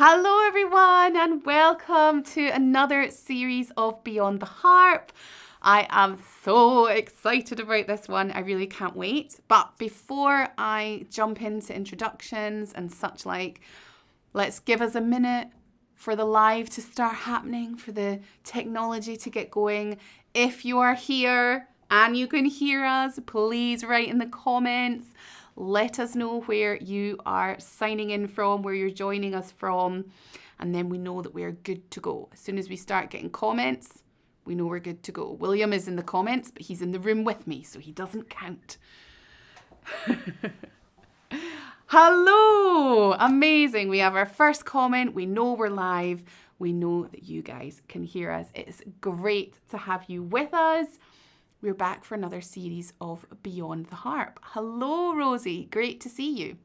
Hello everyone and welcome to another series of Beyond the Harp. I am so excited about this one. I really can't wait. But before I jump into introductions and such like, let's give us a minute for the live to start happening, for the technology to get going. If you are here and you can hear us, please write in the comments. Let us know where you are signing in from, where you're joining us from, and then we know that we're good to go. As soon as we start getting comments, we know we're good to go. William is in the comments, but he's in the room with me, so he doesn't count. Hello! Amazing. We have our first comment. We know we're live. We know that you guys can hear us. It's great to have you with us. We're back for another series of Beyond the Harp. Hello, Rosie. Great to see you.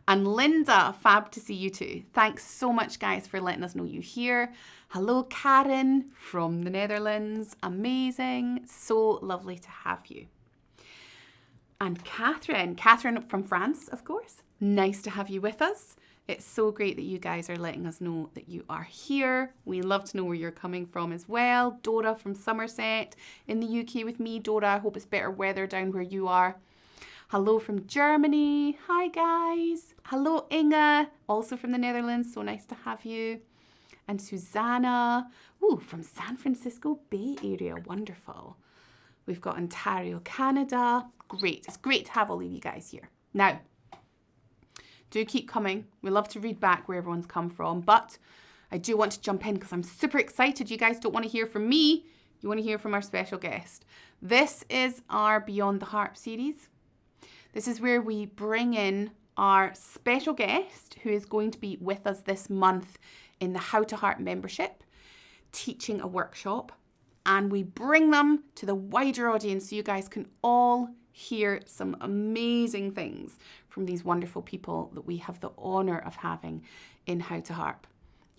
And Linda, fab to see you too. Thanks so much, guys, for letting us know you're here. Hello, Karen from the Netherlands. Amazing. So lovely to have you. And Catherine from France, of course. Nice to have you with us. It's so great that you guys are letting us know that you are here. We love to know where you're coming from as well. Dora from Somerset in the UK with me. Dora, I hope it's better weather down where you are. Hello from Germany. Hi, guys. Hello, Inga, also from the Netherlands. So nice to have you. And Susanna, from San Francisco Bay Area. Wonderful. We've got Ontario, Canada. Great. It's great to have all of you guys here. Now, do keep coming. We love to read back where everyone's come from, but I do want to jump in because I'm super excited. You guys don't want to hear from me. You want to hear from our special guest. This is our Beyond the Harp series. This is where we bring in our special guest who is going to be with us this month in the How to Harp membership, teaching a workshop, and we bring them to the wider audience so you guys can all hear some amazing things from these wonderful people that we have the honour of having in How to Harp.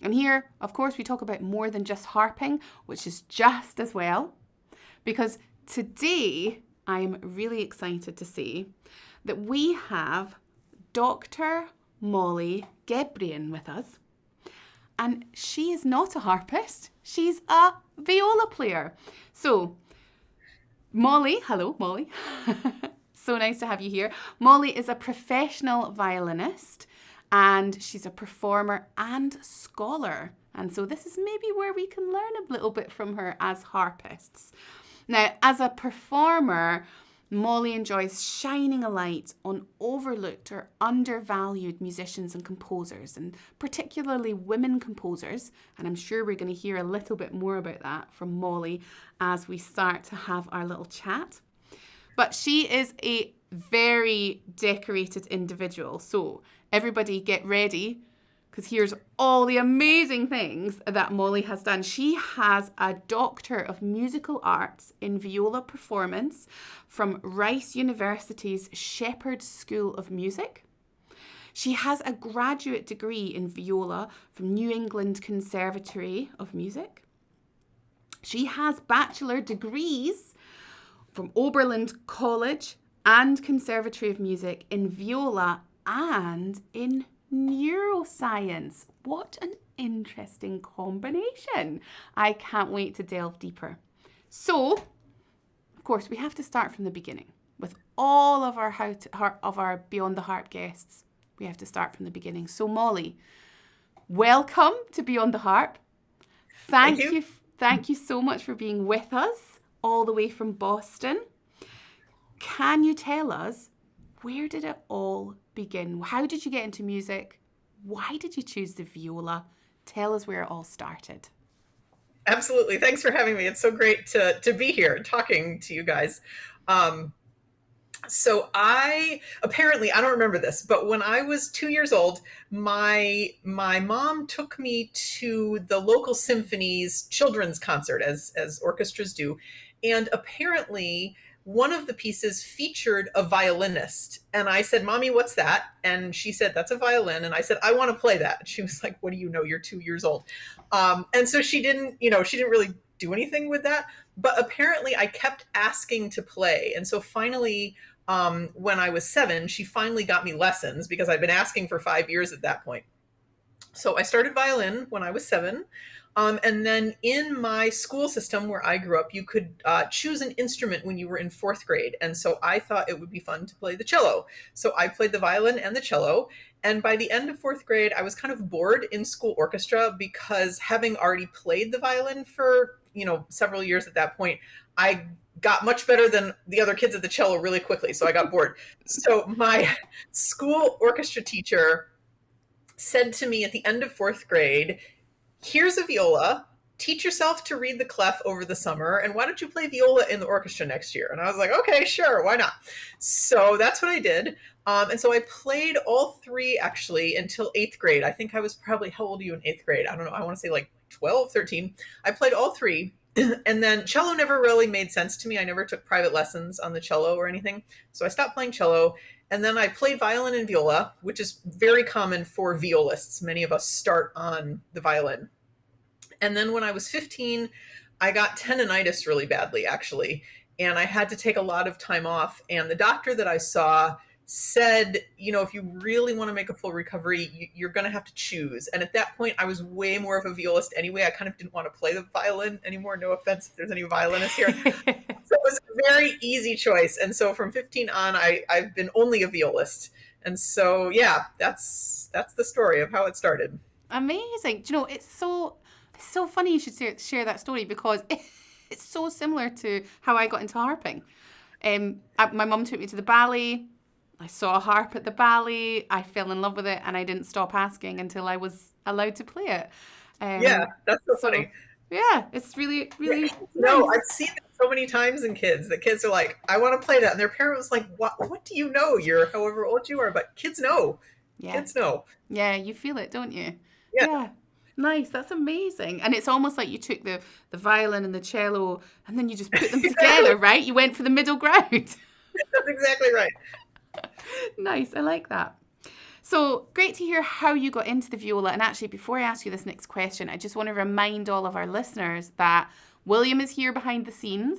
And here, of course, we talk about more than just harping, which is just as well, because today I'm really excited to say that we have Dr Molly Gebrian with us. And she is not a harpist, she's a viola player. So Molly, hello Molly. So nice to have you here. Molly is a professional violinist and she's a performer and scholar. And so this is maybe where we can learn a little bit from her as harpists. Now, as a performer, Molly enjoys shining a light on overlooked or undervalued musicians and composers, and particularly women composers. And I'm sure we're going to hear a little bit more about that from Molly as we start to have our little chat. But she is a very decorated individual. So everybody get ready, because here's all the amazing things that Molly has done. She has a Doctor of Musical Arts in Viola Performance from Rice University's Shepherd School of Music. She has a graduate degree in viola from New England Conservatory of Music. She has bachelor degrees from Oberlin College and Conservatory of Music in viola and in neuroscience. What an interesting combination. I can't wait to delve deeper. So, of course, we have to start from the beginning. With all of our Beyond the Harp guests, we have to start from the beginning. So, Molly, welcome to Beyond the Harp. Thank you so much for being with us all the way from Boston. Can you tell us, where did it all begin? How did you get into music? Why did you choose the viola? Tell us where it all started. Absolutely. Thanks for having me. It's so great to be here talking to you guys. So I don't remember this, but when I was 2 years old, my mom took me to the local symphony's children's concert, as orchestras do. And apparently one of the pieces featured a violinist. And I said, "Mommy, what's that?" And she said, "That's a violin." And I said, "I want to play that." She was like, "What do you know? You're 2 years old." And so she didn't really do anything with that. But apparently I kept asking to play. And so finally, when I was 7, she finally got me lessons because I'd been asking for 5 years at that point. So I started violin when I was 7. And then in my school system where I grew up, you could choose an instrument when you were in 4th grade. And so I thought it would be fun to play the cello. So I played the violin and the cello. And by the end of 4th grade, I was kind of bored in school orchestra because having already played the violin for, several years at that point, I got much better than the other kids at the cello really quickly. So I got bored. So my school orchestra teacher said to me at the end of 4th grade, here's a viola. Teach yourself to read the clef over the summer, and why don't you play viola in the orchestra next year? And I was like, okay, sure, why not? So that's what I did. And so I played all 3 actually until 8th grade. I think I was probably, how old are you in 8th grade? I don't know. I want to say like 12, 13. I played all 3. And then cello never really made sense to me. I never took private lessons on the cello or anything. So I stopped playing cello. And then I played violin and viola, which is very common for violists. Many of us start on the violin. And then when I was 15, I got tendonitis really badly, actually. And I had to take a lot of time off. And the doctor that I saw said, if you really want to make a full recovery, you're going to have to choose. And at that point, I was way more of a violist anyway. I kind of didn't want to play the violin anymore. No offense if there's any violinists here. So it was a very easy choice. And so from 15 on, I've been only a violist. And so, yeah, that's the story of how it started. Amazing. Do you know, it's so funny you should share that story because it's so similar to how I got into harping. My mum took me to the ballet. I saw a harp at the ballet. I fell in love with it, and I didn't stop asking until I was allowed to play it. Yeah, that's so funny. Yeah, it's really, really nice. No, I've seen it so many times in kids. The kids are like, I want to play that. And their parent was like, what do you know? You're however old you are. But kids know. Yeah. Kids know. Yeah, you feel it, don't you? Yeah. Nice. That's amazing. And it's almost like you took the violin and the cello and then you just put them together, right? You went for the middle ground. That's exactly right. Nice. I like that. So great to hear how you got into the viola. And actually, before I ask you this next question, I just want to remind all of our listeners that William is here behind the scenes.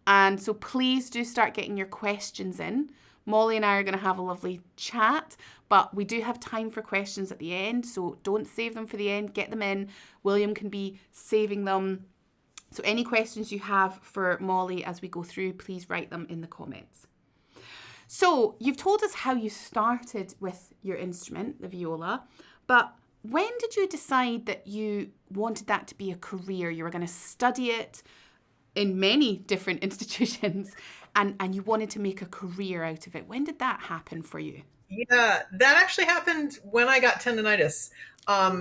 And so please do start getting your questions in. Molly and I are going to have a lovely chat, but we do have time for questions at the end. So don't save them for the end. Get them in. William can be saving them. So any questions you have for Molly as we go through, please write them in the comments. So you've told us how you started with your instrument, the viola, but when did you decide that you wanted that to be a career? You were going to study it in many different institutions and you wanted to make a career out of it. When did that happen for you? Yeah, that actually happened when I got tendonitis.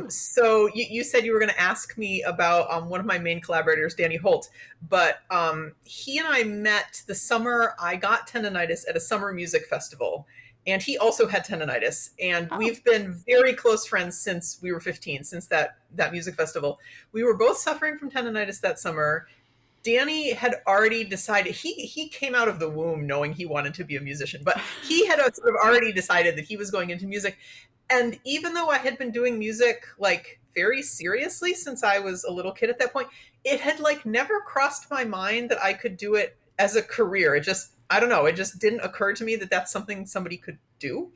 So you said you were going to ask me about one of my main collaborators, Danny Holt, but he and I met the summer I got tendonitis at a summer music festival, and he also had tendonitis, and we've been very close friends since we were 15, since that music festival. We were both suffering from tendonitis that summer. Danny had already decided, he came out of the womb knowing he wanted to be a musician, but he had sort of already decided that he was going into music. And even though I had been doing music like very seriously since I was a little kid at that point, it had like never crossed my mind that I could do it as a career. It just, I don't know, it just didn't occur to me that that's something somebody could do.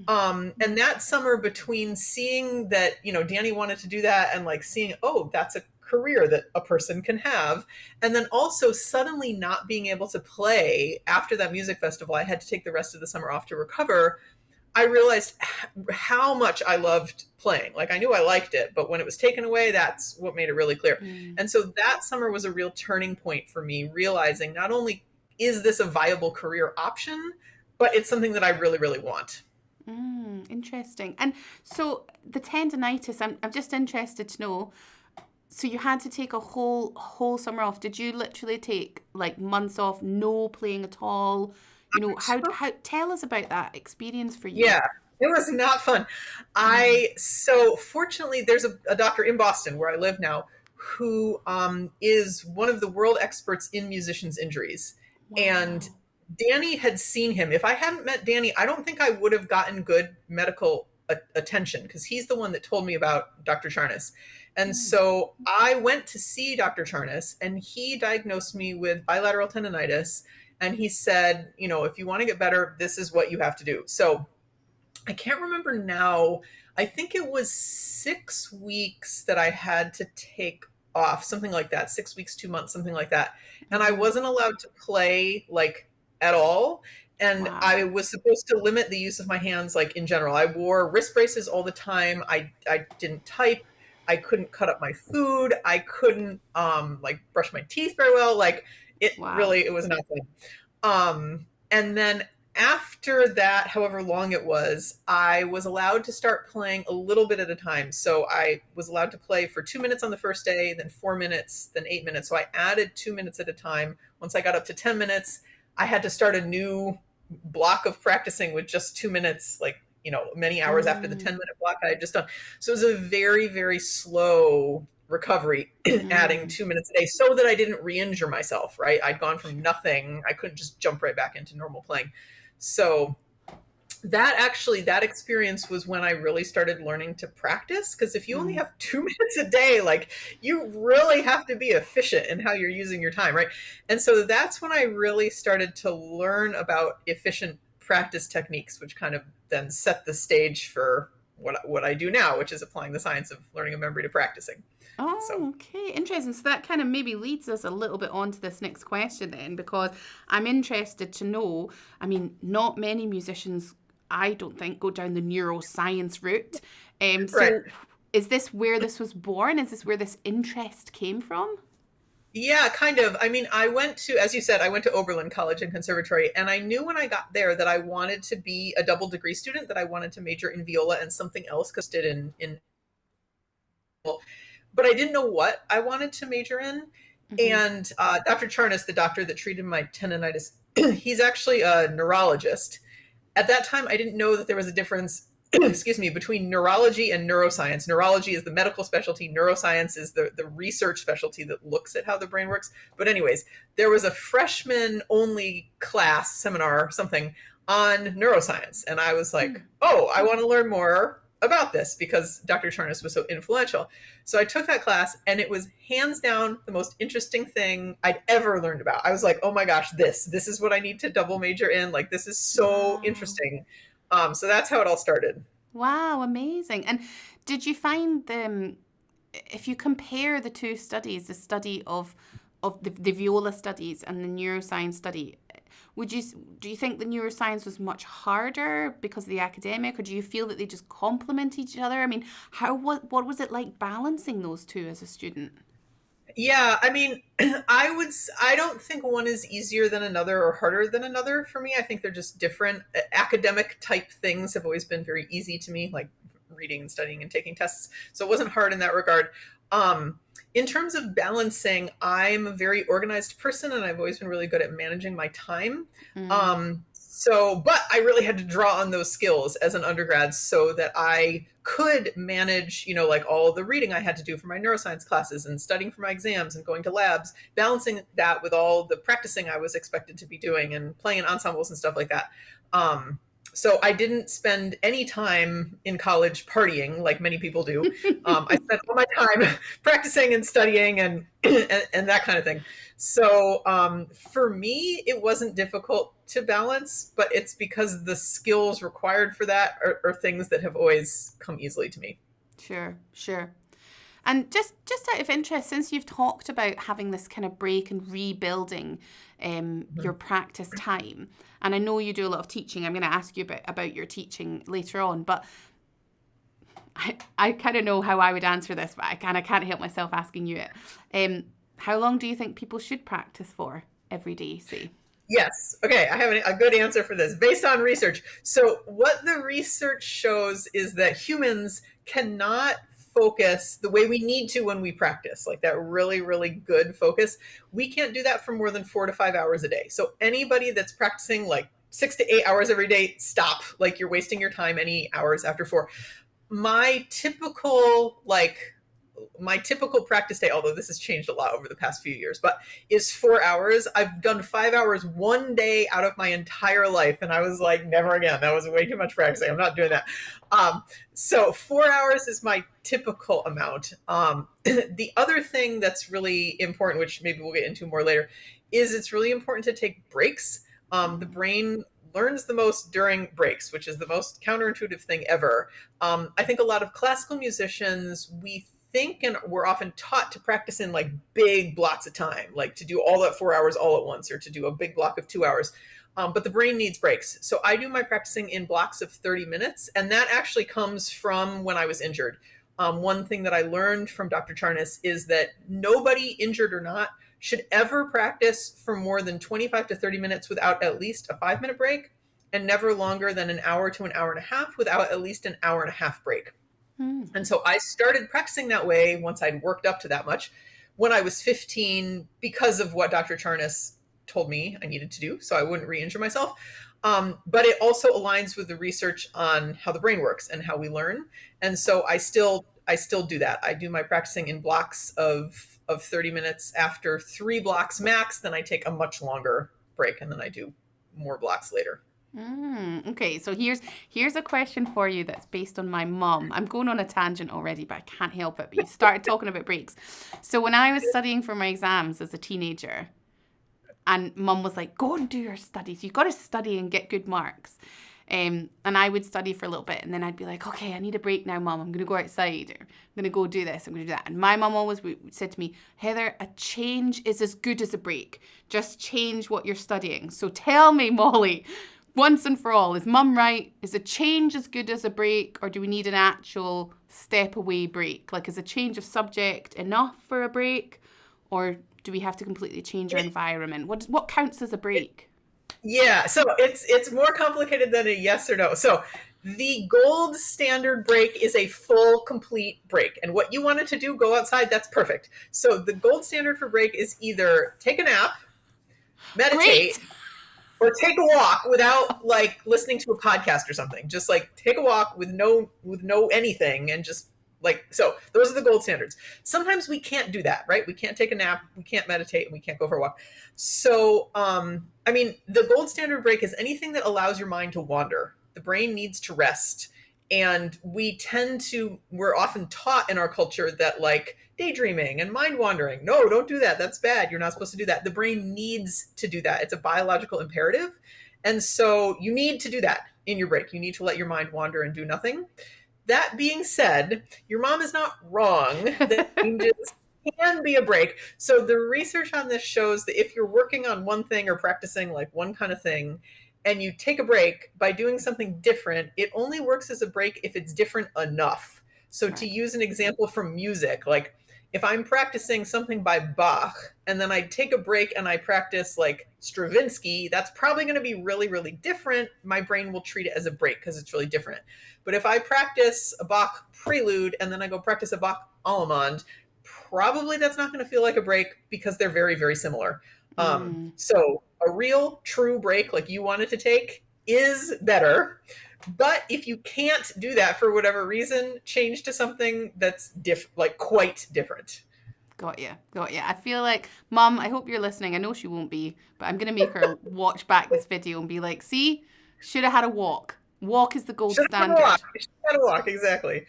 And that summer, between seeing that, Danny wanted to do that and like seeing, oh, that's a career that a person can have, and then also suddenly not being able to play after that music festival, I had to take the rest of the summer off to recover. I realized how much I loved playing. Like, I knew I liked it, but when it was taken away, that's what made it really clear. And so that summer was a real turning point for me, realizing not only is this a viable career option, but it's something that I really, really want. Interesting. And so the tendonitis, I'm just interested to know, so you had to take a whole summer off. Did you literally take like months off, no playing at all? How tell us about that experience for you. Yeah, it was not fun. So fortunately, there's a doctor in Boston where I live now who is one of the world experts in musicians' injuries. Wow. And Danny had seen him. If I hadn't met Danny, I don't think I would have gotten good medical attention, because he's the one that told me about Dr. Charnas. And so I went to see Dr. Charnas, and he diagnosed me with bilateral tendonitis. And he said, if you want to get better, this is what you have to do. So I can't remember now. I think it was 6 weeks that I had to take off, something like that. 6 weeks, 2 months, something like that. And I Hmm. wasn't allowed to play like at all. And I Wow. was supposed to limit the use of my hands, like in general. I wore wrist braces all the time. I didn't type. I couldn't cut up my food. I couldn't like brush my teeth very well. Like Wow. it was not fun. And then after that, however long it was, I was allowed to start playing a little bit at a time. So I was allowed to play for 2 minutes on the first day, then 4 minutes, then 8 minutes. So I added 2 minutes at a time. Once I got up to 10 minutes, I had to start a new block of practicing with just 2 minutes, like, many hours after the Mm, 10-minute block I had just done. So it was a very, very slow recovery, adding mm, 2 minutes a day so that I didn't re-injure myself, right? I'd gone from nothing. I couldn't just jump right back into normal playing. So that experience was when I really started learning to practice. Because if you only mm. have 2 minutes a day, like, you really have to be efficient in how you're using your time, right? And so that's when I really started to learn about efficient practice techniques, which kind of then set the stage for what I do now, which is applying the science of learning and memory to practicing. So Oh, okay, interesting. So that kind of maybe leads us a little bit on to this next question then, because I'm interested to know. I mean, not many musicians, I don't think, go down the neuroscience route. right. So is this where this was born? Is this where this interest came from? Yeah, kind of. I mean, I went to, as you said, I went to Oberlin College and Conservatory, and I knew when I got there that I wanted to be a double degree student, that I wanted to major in viola and something else, because I did in, but I didn't know what I wanted to major in. Hmm. And Dr. Charnas, the doctor that treated my tendonitis, he's actually a neurologist. At that time, I didn't know that there was a difference, excuse me, between neurology and neuroscience. Neurology is the medical specialty. Neuroscience is the research specialty that looks at how the brain works. But anyways, there was a freshman only class, seminar, something on neuroscience. And I was like, oh, I want to learn more about this because Dr. Charnas was so influential. So I took that class, and it was hands down the most interesting thing I'd ever learned about. I was like, oh my gosh, this is what I need to double major in. Like, this is so Wow. interesting. So that's how it all started. Wow, amazing. And did you find them, if you compare the two studies, the study of the viola studies and the neuroscience study, would you do you think the neuroscience was much harder because of the academic, or do you feel that they just complement each other? I mean, how what was it like balancing those two as a student? Yeah, I mean, I don't think one is easier than another or harder than another for me. I think they're just different. Academic type things have always been very easy to me, like reading and studying and taking tests. So it wasn't hard in that regard. In terms of balancing, I'm a very organized person, and I've always been really good at managing my time. Mm, But I really had to draw on those skills as an undergrad so that I could manage, like all the reading I had to do for my neuroscience classes and studying for my exams and going to labs, balancing that with all the practicing I was expected to be doing and playing in ensembles and stuff like that. Um, so I didn't spend any time in college partying like many people do. I spent all my time practicing and studying and that kind of thing. So for me, it wasn't difficult to balance, but it's because the skills required for that are things that have always come easily to me. sure, sure. And just out of interest, since you've talked about having this kind of break and rebuilding your Mhm. practice time, and I know you do a lot of teaching. I'm going to ask you about your teaching later on, but I kind of know how I would answer this, but I kind of can't help myself asking you it. How long do you think people should practice for every day, say? Yes. Okay. I have a good answer for this based on research. So, what the research shows is that humans cannot focus the way we need to when we practice, like that really, really good focus. We can't do that for more than 4 to 5 hours a day. So, anybody that's practicing like 6 to 8 hours every day, stop. Like, you're wasting your time any hours after four. My typical, practice day, although this has changed a lot over the past few years, but is 4 hours. I've done 5 hours one day out of my entire life, and I was like, never again. That was way too much practicing. I'm not doing that. So 4 hours is my typical amount. The other thing that's really important, which maybe we'll get into more later, is it's really important to take breaks. The brain learns the most during breaks, which is the most counterintuitive thing ever. I think a lot of classical musicians, we think and we're often taught to practice in like big blocks of time, like to do all that 4 hours all at once or to do a big block of 2 hours. But the brain needs breaks. So I do my practicing in blocks of 30 minutes. And that actually comes from when I was injured. One thing that I learned from Dr. Charnas is that nobody, injured or not, should ever practice for more than 25 to 30 minutes without at least a 5-minute break, and never longer than an hour to an hour and a half without at least an hour and a half break. And so I started practicing that way once I'd worked up to that much when I was 15 because of what Dr. Charnas told me I needed to do so I wouldn't re-injure myself. But it also aligns with the research on how the brain works and how we learn. And so I still do that. I do my practicing in blocks of 30 minutes. After 3 blocks max, then I take a much longer break, and then I do more blocks later. Okay, so here's a question for you that's based on my mum. I'm going on a tangent already, but I can't help it. But you started talking about breaks. So when I was studying for my exams as a teenager, and mum was like, go and do your studies. You've got to study and get good marks. And I would study for a little bit, and then I'd be like, okay, I need a break now, Mum. I'm going to go outside. Or I'm going to go do this. I'm going to do that. And my mum always said to me, Heather, a change is as good as a break. Just change what you're studying. So tell me, Molly, once and for all, is Mum right? Is a change as good as a break, or do we need an actual step away break? Like, is a change of subject enough for a break, or do we have to completely change our environment? What counts as a break? Yeah, so it's more complicated than a yes or no. So the gold standard break is a full, complete break. And what you wanted to do, go outside, that's perfect. So the gold standard for break is either take a nap, meditate, or take a walk without like listening to a podcast or something. Just like take a walk with no anything, and just like, so those are the gold standards. Sometimes we can't do that, right? We can't take a nap, we can't meditate, and we can't go for a walk. So, I mean, the gold standard break is anything that allows your mind to wander. The brain needs to rest. And we're often taught in our culture that like daydreaming and mind wandering, no, don't do that. That's bad. You're not supposed to do that. The brain needs to do that. It's a biological imperative. And so you need to do that in your break. You need to let your mind wander and do nothing. That being said, your mom is not wrong. That changes can be a break. So the research on this shows that if you're working on one thing or practicing like one kind of thing, and you take a break by doing something different, it only works as a break if it's different enough. So to use an example from music, like if I'm practicing something by Bach and then I take a break and I practice like Stravinsky, that's probably going to be really, really different. My brain will treat it as a break because it's really different. But if I practice a Bach prelude and then I go practice a Bach allemande, probably that's not going to feel like a break because they're very, very similar. So a real true break like you wanted to take is better. But if you can't do that for whatever reason, change to something that's quite different. Got you. I feel like, Mum, I hope you're listening. I know she won't be, but I'm going to make her watch back this video and be like, see, should have had a walk. Walk is the gold standard. Should have had a walk, exactly.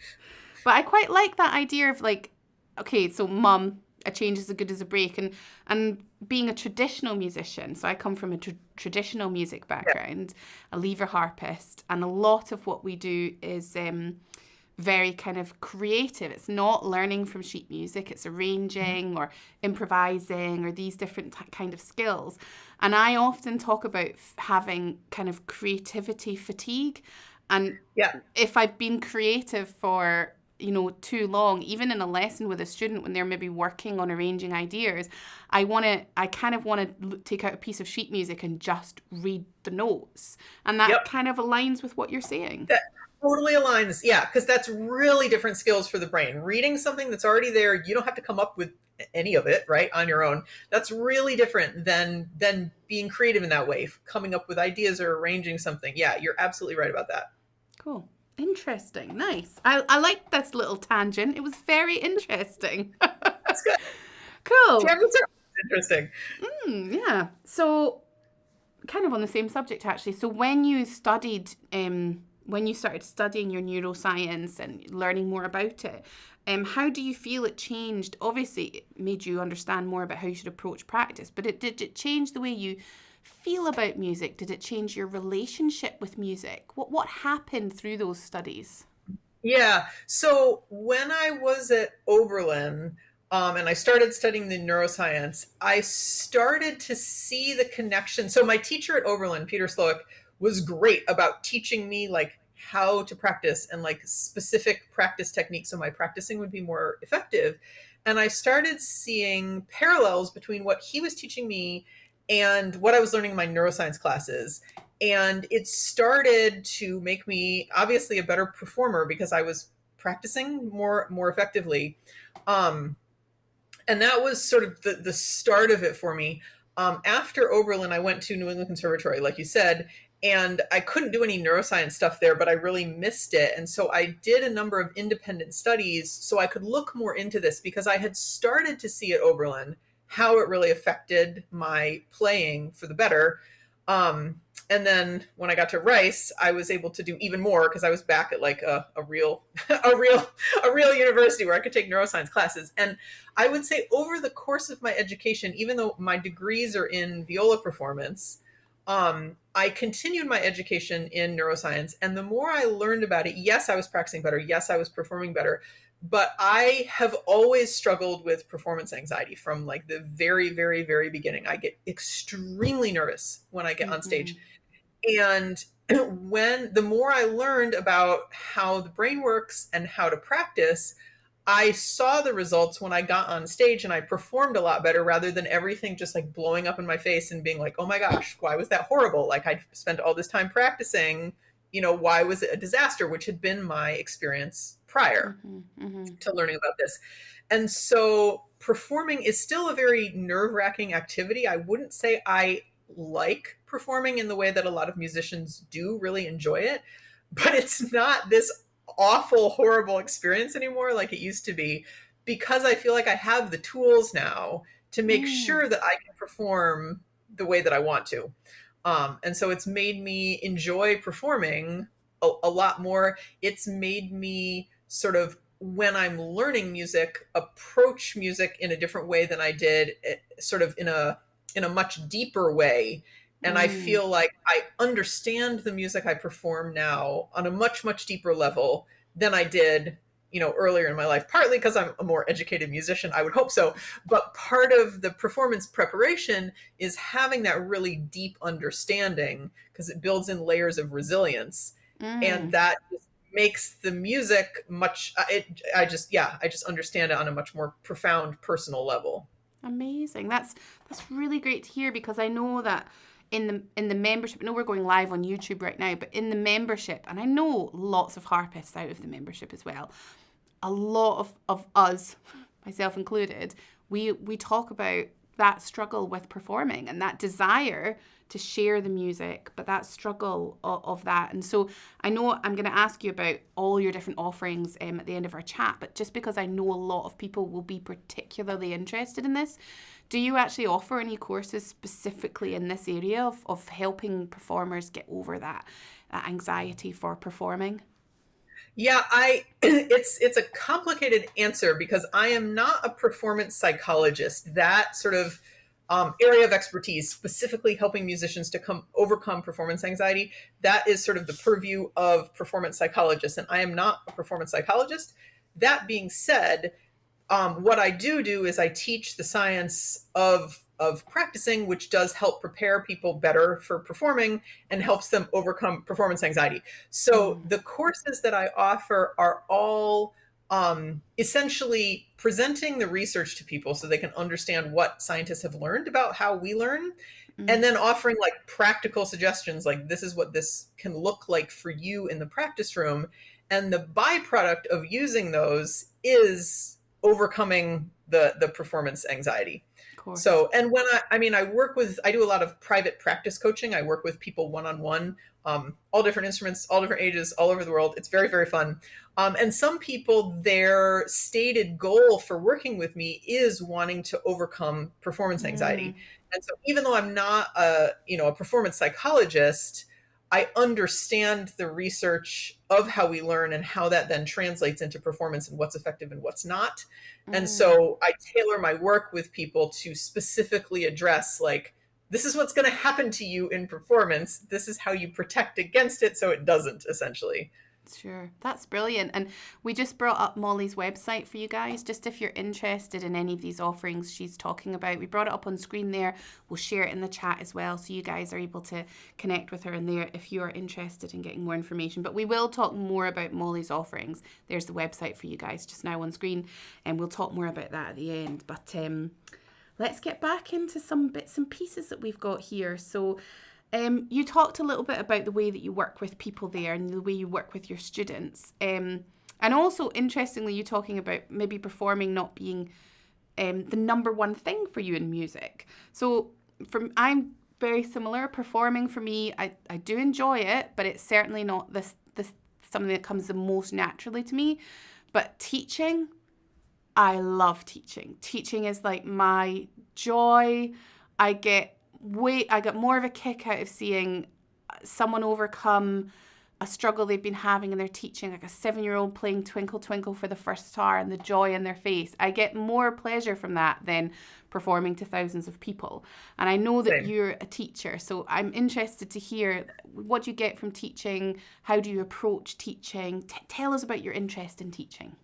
But I quite like that idea of like, okay, so Mum, a change is as good as a break. And being a traditional musician, so I come from a traditional music background, a lever harpist, and a lot of what we do is very kind of creative. It's not learning from sheet music, it's arranging or improvising or these different kind of skills. And I often talk about having kind of creativity fatigue. And if I've been creative for too long, even in a lesson with a student when they're maybe working on arranging ideas, I kind of want to take out a piece of sheet music and just read the notes. And that kind of aligns with what you're saying. That totally aligns. Yeah, because that's really different skills for the brain. Reading something that's already there, you don't have to come up with any of it, right, on your own. That's really different than being creative in that way, coming up with ideas or arranging something. Yeah, you're absolutely right about that. Cool. Interesting. Nice. I like this little tangent. It was very interesting. That's good. Cool. Tangents are interesting. Yeah. So kind of on the same subject, actually. So when you studied, when you started studying your neuroscience and learning more about it, how do you feel it changed? Obviously, it made you understand more about how you should approach practice, but did it change the way you feel about music? Did it change your relationship with music? What happened through those studies? Yeah. So when I was at Oberlin, and I started studying the neuroscience, I started to see the connection. So my teacher at Oberlin, Peter Slowick, was great about teaching me like how to practice and like specific practice techniques so my practicing would be more effective. And I started seeing parallels between what he was teaching me and what I was learning in my neuroscience classes. And it started to make me obviously a better performer because I was practicing more effectively. Um, and that was sort of the start of it for me. After Oberlin, I went to New England Conservatory, like you said, and I couldn't do any neuroscience stuff there, but I really missed it. And so I did a number of independent studies so I could look more into this because I had started to see at Oberlin how it really affected my playing for the better. And then when I got to Rice, I was able to do even more because I was back at like a real a real university where I could take neuroscience classes. And I would say over the course of my education, even though my degrees are in viola performance, I continued my education in neuroscience. And the more I learned about it, yes, I was practicing better. Yes, I was performing better. But I have always struggled with performance anxiety from like the very, very, very beginning. I get extremely nervous when I get on stage. And when the more I learned about how the brain works and how to practice, I saw the results when I got on stage and I performed a lot better rather than everything just like blowing up in my face and being like, oh my gosh, why was that horrible? Like I spent all this time practicing, why was it a disaster, which had been my experience prior to learning about this. And so performing is still a very nerve-wracking activity. I wouldn't say I like performing in the way that a lot of musicians do really enjoy it, but it's not this awful, horrible experience anymore like it used to be because I feel like I have the tools now to make sure that I can perform the way that I want to. And so it's made me enjoy performing a lot more. It's made me sort of, when I'm learning music, approach music in a different way than I did, sort of in a much deeper way. And I feel like I understand the music I perform now on a much, much deeper level than I did, earlier in my life, partly because I'm a more educated musician, I would hope so. But part of the performance preparation is having that really deep understanding because it builds in layers of resilience. And that just makes the music much, I just understand it on a much more profound personal level. Amazing. That's really great to hear because I know that in the membership, I know we're going live on YouTube right now, but in the membership, and I know lots of harpists out of the membership as well, a lot of us, myself included, we talk about that struggle with performing and that desire to share the music, but that struggle of that. And so I know I'm going to ask you about all your different offerings at the end of our chat, but just because I know a lot of people will be particularly interested in this, do you actually offer any courses specifically in this area of helping performers get over that anxiety for performing? Yeah, it's a complicated answer because I am not a performance psychologist. That sort of area of expertise, specifically helping musicians to overcome performance anxiety, that is sort of the purview of performance psychologists, and I am not a performance psychologist. That being said, what I do is I teach the science of practicing, which does help prepare people better for performing and helps them overcome performance anxiety. So the courses that I offer are all essentially presenting the research to people so they can understand what scientists have learned about how we learn, and then offering like practical suggestions, like this is what this can look like for you in the practice room. And the byproduct of using those is overcoming the performance anxiety. Of course. So, and when I do a lot of private practice coaching. I work with people one-on-one, all different instruments, all different ages, all over the world. It's very, very fun. And some people, their stated goal for working with me is wanting to overcome performance anxiety. And so even though I'm not a performance psychologist, I understand the research of how we learn and how that then translates into performance and what's effective and what's not. And so I tailor my work with people to specifically address like this is what's going to happen to you in performance. This is how you protect against it so it doesn't, essentially. Sure, that's brilliant. And we just brought up Molly's website for you guys, just if you're interested in any of these offerings she's talking about. We brought it up on screen there. We'll share it in the chat as well, so you guys are able to connect with her in there if you're interested in getting more information. But we will talk more about Molly's offerings. There's the website for you guys just now on screen, and we'll talk more about that at the end. But let's get back into some bits and pieces that we've got here. So you talked a little bit about the way that you work with people there and the way you work with your students. And also, interestingly, you talking about maybe performing not being the number one thing for you in music. So I'm very similar. Performing for me, I do enjoy it, but it's certainly not this something that comes the most naturally to me. But teaching, I love teaching. Teaching is like my joy. I get more of a kick out of seeing someone overcome a struggle they've been having in their teaching, like a 7-year-old playing Twinkle Twinkle for the first star and the joy in their face. I get more pleasure from that than performing to thousands of people. And I know that you're a teacher, so I'm interested to hear what you get from teaching. How do you approach teaching? Tell us about your interest in teaching.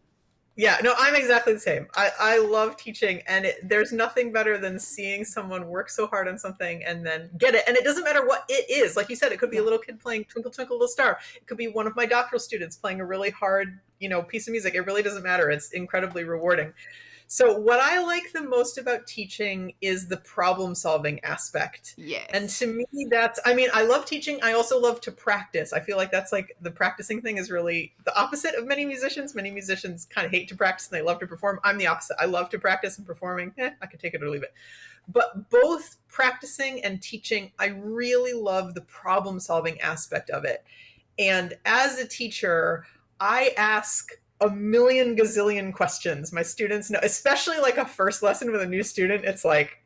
Yeah, no, I'm exactly the same. I love teaching, and there's nothing better than seeing someone work so hard on something and then get it. And it doesn't matter what it is. Like you said, it could be a little kid playing Twinkle Twinkle Little Star. It could be one of my doctoral students playing a really hard, piece of music. It really doesn't matter. It's incredibly rewarding. So what I like the most about teaching is the problem solving aspect. Yes. And to me, I love teaching. I also love to practice. I feel like that's like the practicing thing is really the opposite of many musicians. Many musicians kind of hate to practice and they love to perform. I'm the opposite. I love to practice, and performing, I can take it or leave it. But both practicing and teaching, I really love the problem solving aspect of it. And as a teacher, I ask a million gazillion questions. My students know, especially like a first lesson with a new student, it's like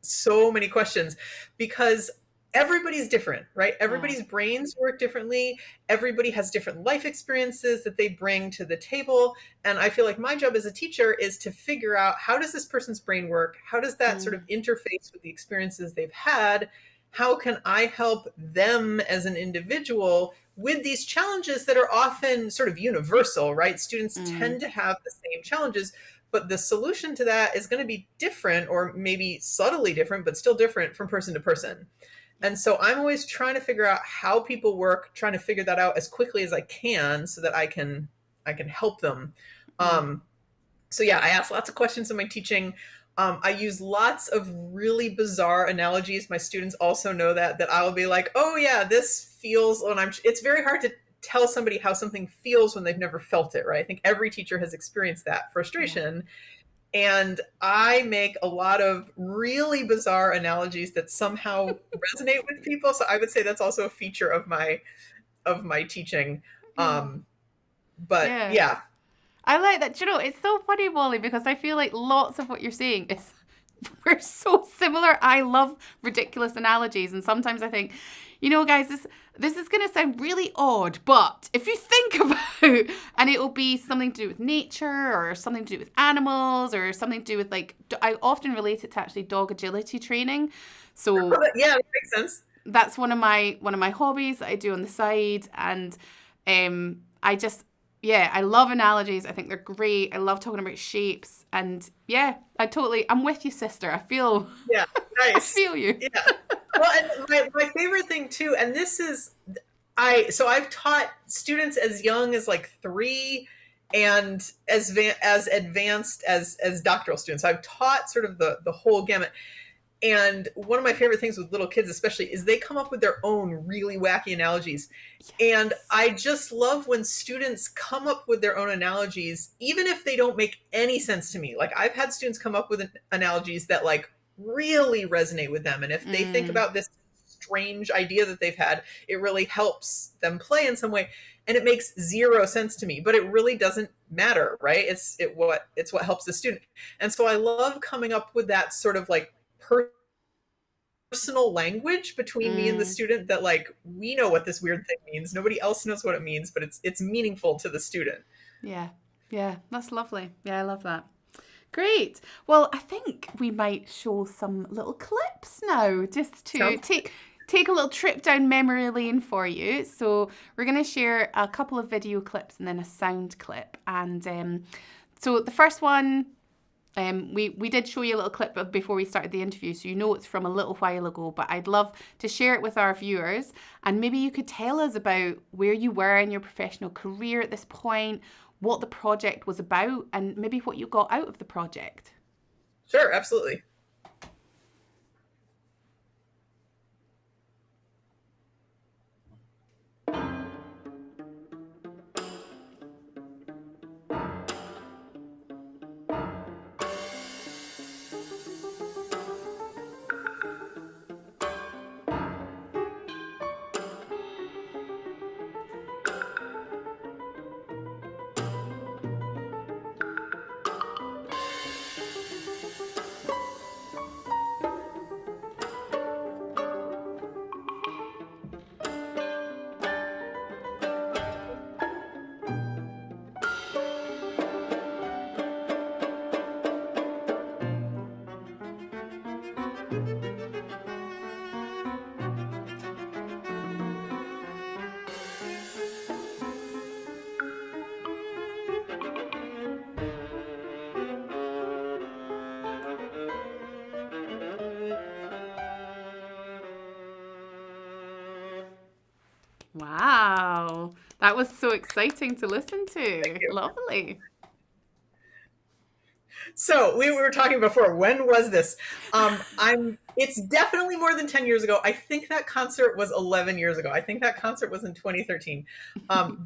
so many questions, because everybody's different, right? Everybody's brains work differently. Everybody has different life experiences that they bring to the table. And I feel like my job as a teacher is to figure out, how does this person's brain work? How does that sort of interface with the experiences they've had? How can I help them as an individual with these challenges that are often sort of universal, right? Students tend to have the same challenges, but the solution to that is going to be different, or maybe subtly different, but still different from person to person. And so I'm always trying to figure out how people work, trying to figure that out as quickly as I can so that I can help them. So yeah, I ask lots of questions in my teaching. I use lots of really bizarre analogies. My students also know that I'll be like, oh yeah, this feels, it's very hard to tell somebody how something feels when they've never felt it, right? I think every teacher has experienced that frustration. And I make a lot of really bizarre analogies that somehow resonate with people. So I would say that's also a feature of my teaching. But yeah. I like that. Do you know, it's so funny, Molly, because I feel like lots of what you're saying is we're so similar. I love ridiculous analogies, and sometimes I think, guys, this is going to sound really odd, but if you think about, and it'll be something to do with nature, or something to do with animals, or something to do with, like, I often relate it to actually dog agility training. So yeah, that makes sense. That's one of my hobbies that I do on the side, and I love analogies. I think they're great. I love talking about shapes. And I'm with you, sister. I feel nice. I feel you. Yeah. Well, and my favorite thing too, and this is I've taught students as young as like 3 and as advanced as doctoral students. I've taught sort of the whole gamut. And one of my favorite things with little kids especially is they come up with their own really wacky analogies. Yes. And I just love when students come up with their own analogies, even if they don't make any sense to me. Like, I've had students come up with analogies that like really resonate with them. And if they think about this strange idea that they've had, it really helps them play in some way. And it makes zero sense to me, but it really doesn't matter, right? It's what helps the student. And so I love coming up with that sort of like personal language between me and the student, that like, we know what this weird thing means. Nobody else knows what it means, but it's meaningful to the student. Yeah, that's lovely. Yeah, I love that. Great. Well, I think we might show some little clips now, just to Sounds take a little trip down memory lane for you. So we're going to share a couple of video clips and then a sound clip. And so the first one, we did show you a little clip before we started the interview, so you know it's from a little while ago, but I'd love to share it with our viewers. And maybe you could tell us about where you were in your professional career at this point, what the project was about, and maybe what you got out of the project. Sure, absolutely. Wow, that was so exciting to listen to. Thank you. Lovely. So we were talking before, when was this? It's definitely more than 10 years ago. I think that concert was 11 years ago. I think that concert was in 2013.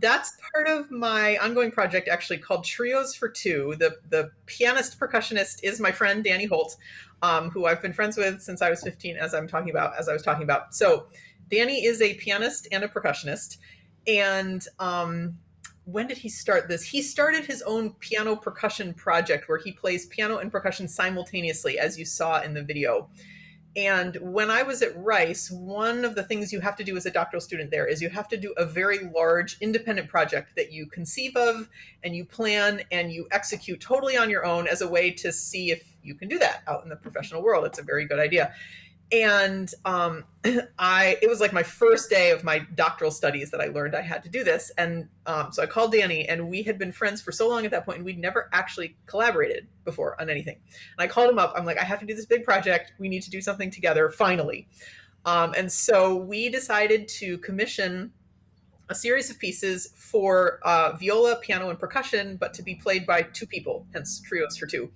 That's part of my ongoing project actually called Trios for Two. The pianist percussionist is my friend, Danny Holt, who I've been friends with since I was 15, as I was talking about. So Danny is a pianist and a percussionist. And when did he start this? He started his own piano percussion project where he plays piano and percussion simultaneously, as you saw in the video. And when I was at Rice, one of the things you have to do as a doctoral student there is you have to do a very large independent project that you conceive of and you plan and you execute totally on your own as a way to see if you can do that out in the professional world. It's a very good idea. And it was like my first day of my doctoral studies that I learned I had to do this. And so I called Danny, and we had been friends for so long at that point, and we'd never actually collaborated before on anything. And I called him up. I'm like, I have to do this big project. We need to do something together, finally. And so we decided to commission a series of pieces for viola, piano, and percussion, but to be played by two people, hence Trios for Two.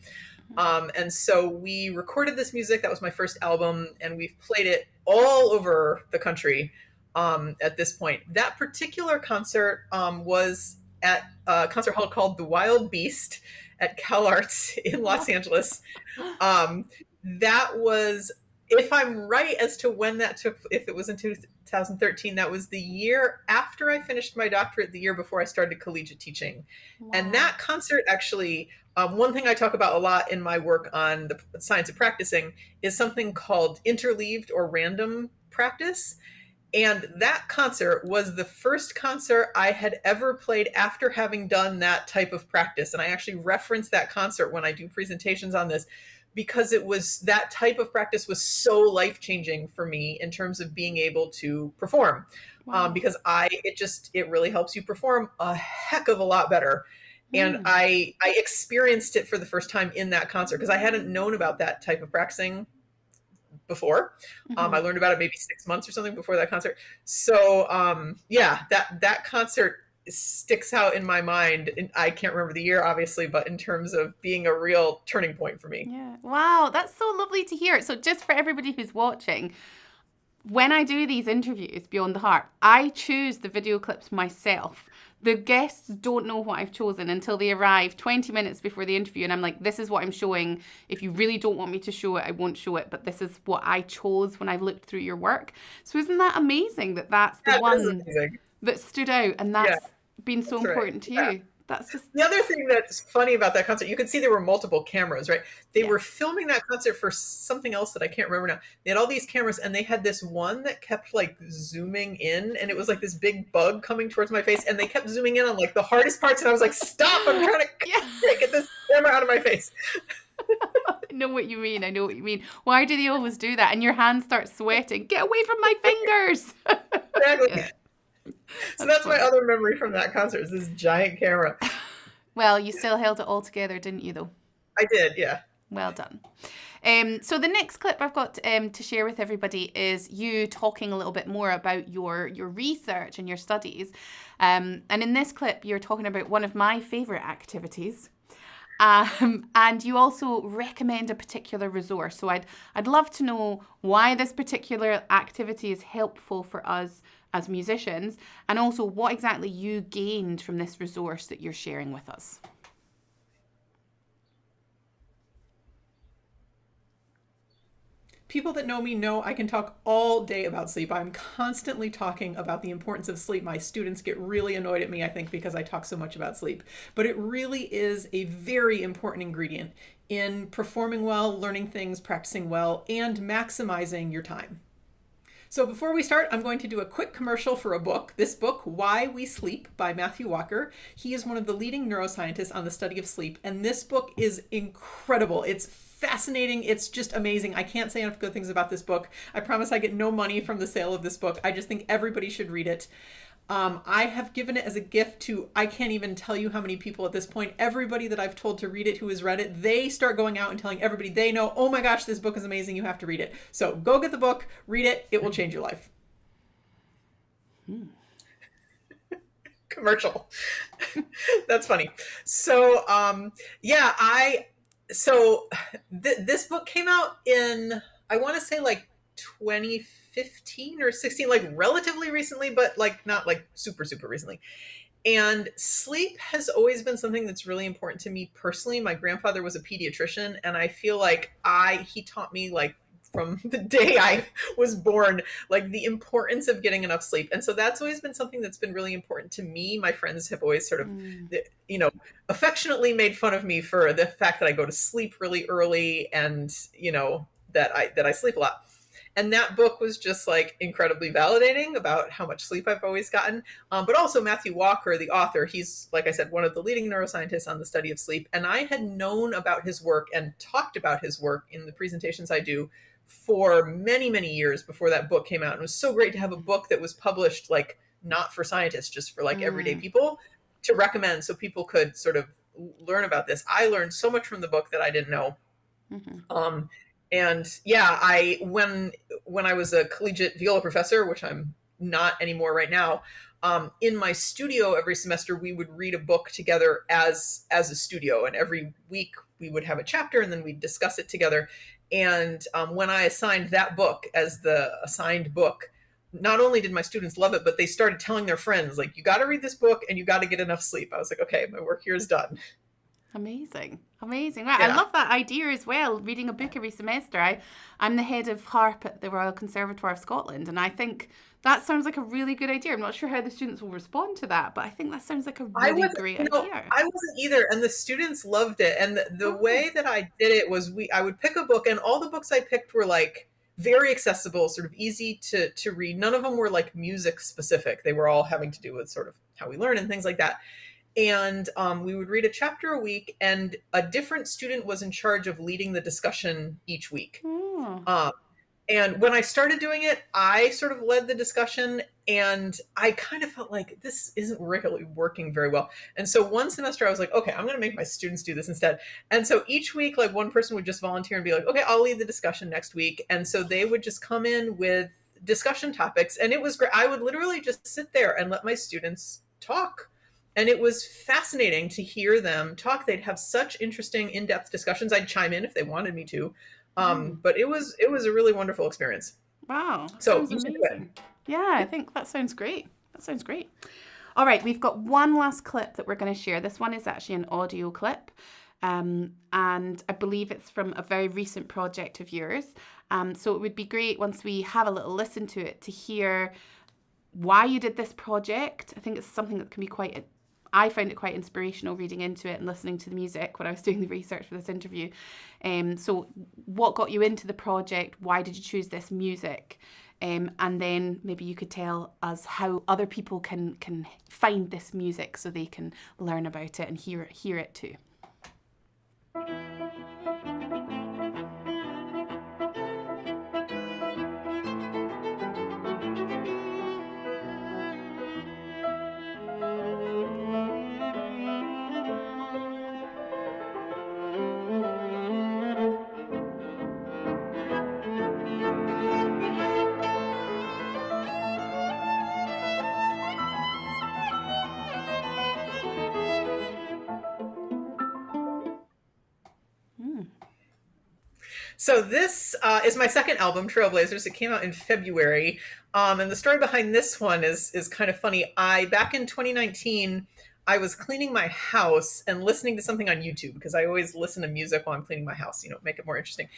And so we recorded this music. That was my first album, and we've played it all over the country at this point. That particular concert was at a concert hall called The Wild Beast at Cal Arts in Los Angeles. That was, if I'm right as to when that took, if it was in 2013, that was the year after I finished my doctorate, the year before I started collegiate teaching. Wow. And that concert actually, one thing I talk about a lot in my work on the science of practicing is something called interleaved or random practice. And that concert was the first concert I had ever played after having done that type of practice. And I actually reference that concert when I do presentations on this, because it was, that type of practice was so life-changing for me in terms of being able to perform. Wow. Because it really helps you perform a heck of a lot better. And I experienced it for the first time in that concert because I hadn't known about that type of practicing before. I learned about it maybe 6 months or something before that concert. So that concert sticks out in my mind. And I can't remember the year, obviously, but in terms of being a real turning point for me. Yeah. Wow. That's so lovely to hear. So just for everybody who's watching, when I do these interviews, Beyond the Harp, I choose the video clips myself. The guests don't know what I've chosen until they arrive 20 minutes before the interview. And I'm like, this is what I'm showing. If you really don't want me to show it, I won't show it. But this is what I chose when I've looked through your work. So isn't that amazing that that's the one that stood out and that's been so important to you? That's just... The other thing that's funny about that concert, you can see there were multiple cameras, right? They were filming that concert for something else that I can't remember now. They had all these cameras, and they had this one that kept like zooming in, and it was like this big bug coming towards my face, and they kept zooming in on like the hardest parts, and I was like, stop, I'm trying to get this camera out of my face. know what you mean. I know what you mean. Why do they always do that? And your hands start sweating. Get away from my fingers. Exactly. Yeah. So that's my other memory from that concert, is this giant camera. Well, you still held it all together, didn't you, though? I did, yeah. Well done. So the next clip I've got to share with everybody is you talking a little bit more about your research and your studies. And in this clip, you're talking about one of my favourite activities. And you also recommend a particular resource. So I'd love to know why this particular activity is helpful for us as musicians, and also what exactly you gained from this resource that you're sharing with us. People that know me know I can talk all day about sleep. I'm constantly talking about the importance of sleep. My students get really annoyed at me, I think, because I talk so much about sleep. But it really is a very important ingredient in performing well, learning things, practicing well, and maximizing your time. So before we start, I'm going to do a quick commercial for a book. This book, Why We Sleep, by Matthew Walker. He is one of the leading neuroscientists on the study of sleep, and this book is incredible. It's fascinating. It's just amazing. I can't say enough good things about this book. I promise I get no money from the sale of this book. I just think everybody should read it. I have given it as a gift to, I can't even tell you how many people at this point. Everybody that I've told to read it who has read it, they start going out and telling everybody they know, oh my gosh, this book is amazing. You have to read it. So go get the book, read it. It will change your life. Commercial. That's funny. So, this book came out in, I want to say like 2015 or 16, like relatively recently, but like not like super recently. And sleep has always been something that's really important to me personally. My grandfather was a pediatrician, and I feel like he taught me, like, from the day I was born, like the importance of getting enough sleep. And so that's always been something that's been really important to me. My friends have always sort of, affectionately made fun of me for the fact that I go to sleep really early, and, that I sleep a lot. And that book was just like incredibly validating about how much sleep I've always gotten. But also Matthew Walker, the author, he's, like I said, one of the leading neuroscientists on the study of sleep. And I had known about his work and talked about his work in the presentations I do for many, many years before that book came out. And it was so great to have a book that was published, like, not for scientists, just for like everyday people to recommend, so people could sort of learn about this. I learned so much from the book that I didn't know. And yeah, when I was a collegiate viola professor, which I'm not anymore right now, in my studio every semester, we would read a book together as a studio. And every week we would have a chapter, and then we'd discuss it together. And when I assigned that book as the assigned book, not only did my students love it, but they started telling their friends, like, you got to read this book and you got to get enough sleep. I was like, okay, my work here is done. Amazing. Wow, yeah. I love that idea as well, reading a book every semester. I'm the head of Harp at the Royal Conservatoire of Scotland, and I think that sounds like a really good idea. I'm not sure how the students will respond to that, but I think that sounds like a really great idea. I wasn't either, and the students loved it. And the way that I did it was I would pick a book, and all the books I picked were like very accessible, sort of easy to read. None of them were like music specific. They were all having to do with sort of how we learn and things like that. And we would read a chapter a week, and a different student was in charge of leading the discussion each week. And when I started doing it, I sort of led the discussion, and I kind of felt like this isn't really working very well. And so one semester I was like, okay, I'm going to make my students do this instead. And so each week, like, one person would just volunteer and be like, okay, I'll lead the discussion next week. And so they would just come in with discussion topics, and it was great. I would literally just sit there and let my students talk. And it was fascinating to hear them talk. They'd have such interesting, in-depth discussions. I'd chime in if they wanted me to. But it was a really wonderful experience. Wow. So sounds amazing. Yeah, I think that sounds great. All right, we've got one last clip that we're going to share. This one is actually an audio clip. And I believe it's from a very recent project of yours. So it would be great, once we have a little listen to it, to hear why you did this project. I think it's something that can be I found it quite inspirational reading into it and listening to the music when I was doing the research for this interview. So what got you into the project? Why did you choose this music? And then maybe you could tell us how other people can find this music so they can learn about it and hear it too. So this is my second album, Trailblazers. It came out in February, and the story behind this one is kind of funny. I back in 2019, I was cleaning my house and listening to something on YouTube because I always listen to music while I'm cleaning my house, make it more interesting.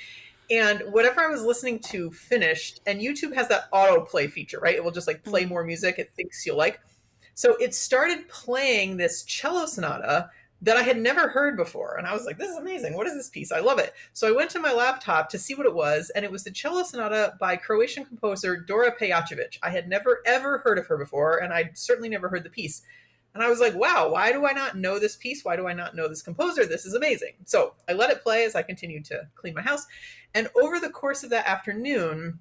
And whatever I was listening to finished, and YouTube has that autoplay feature, right? It will just like play Mm. more music it thinks you'll like. So it started playing this cello sonata that I had never heard before. And I was like, this is amazing. What is this piece? I love it. So I went to my laptop to see what it was. And it was the cello sonata by Croatian composer Dora Pejacevic. I had never, ever heard of her before. And I'd certainly never heard the piece. And I was like, wow, why do I not know this piece? Why do I not know this composer? This is amazing. So I let it play as I continued to clean my house. And over the course of that afternoon,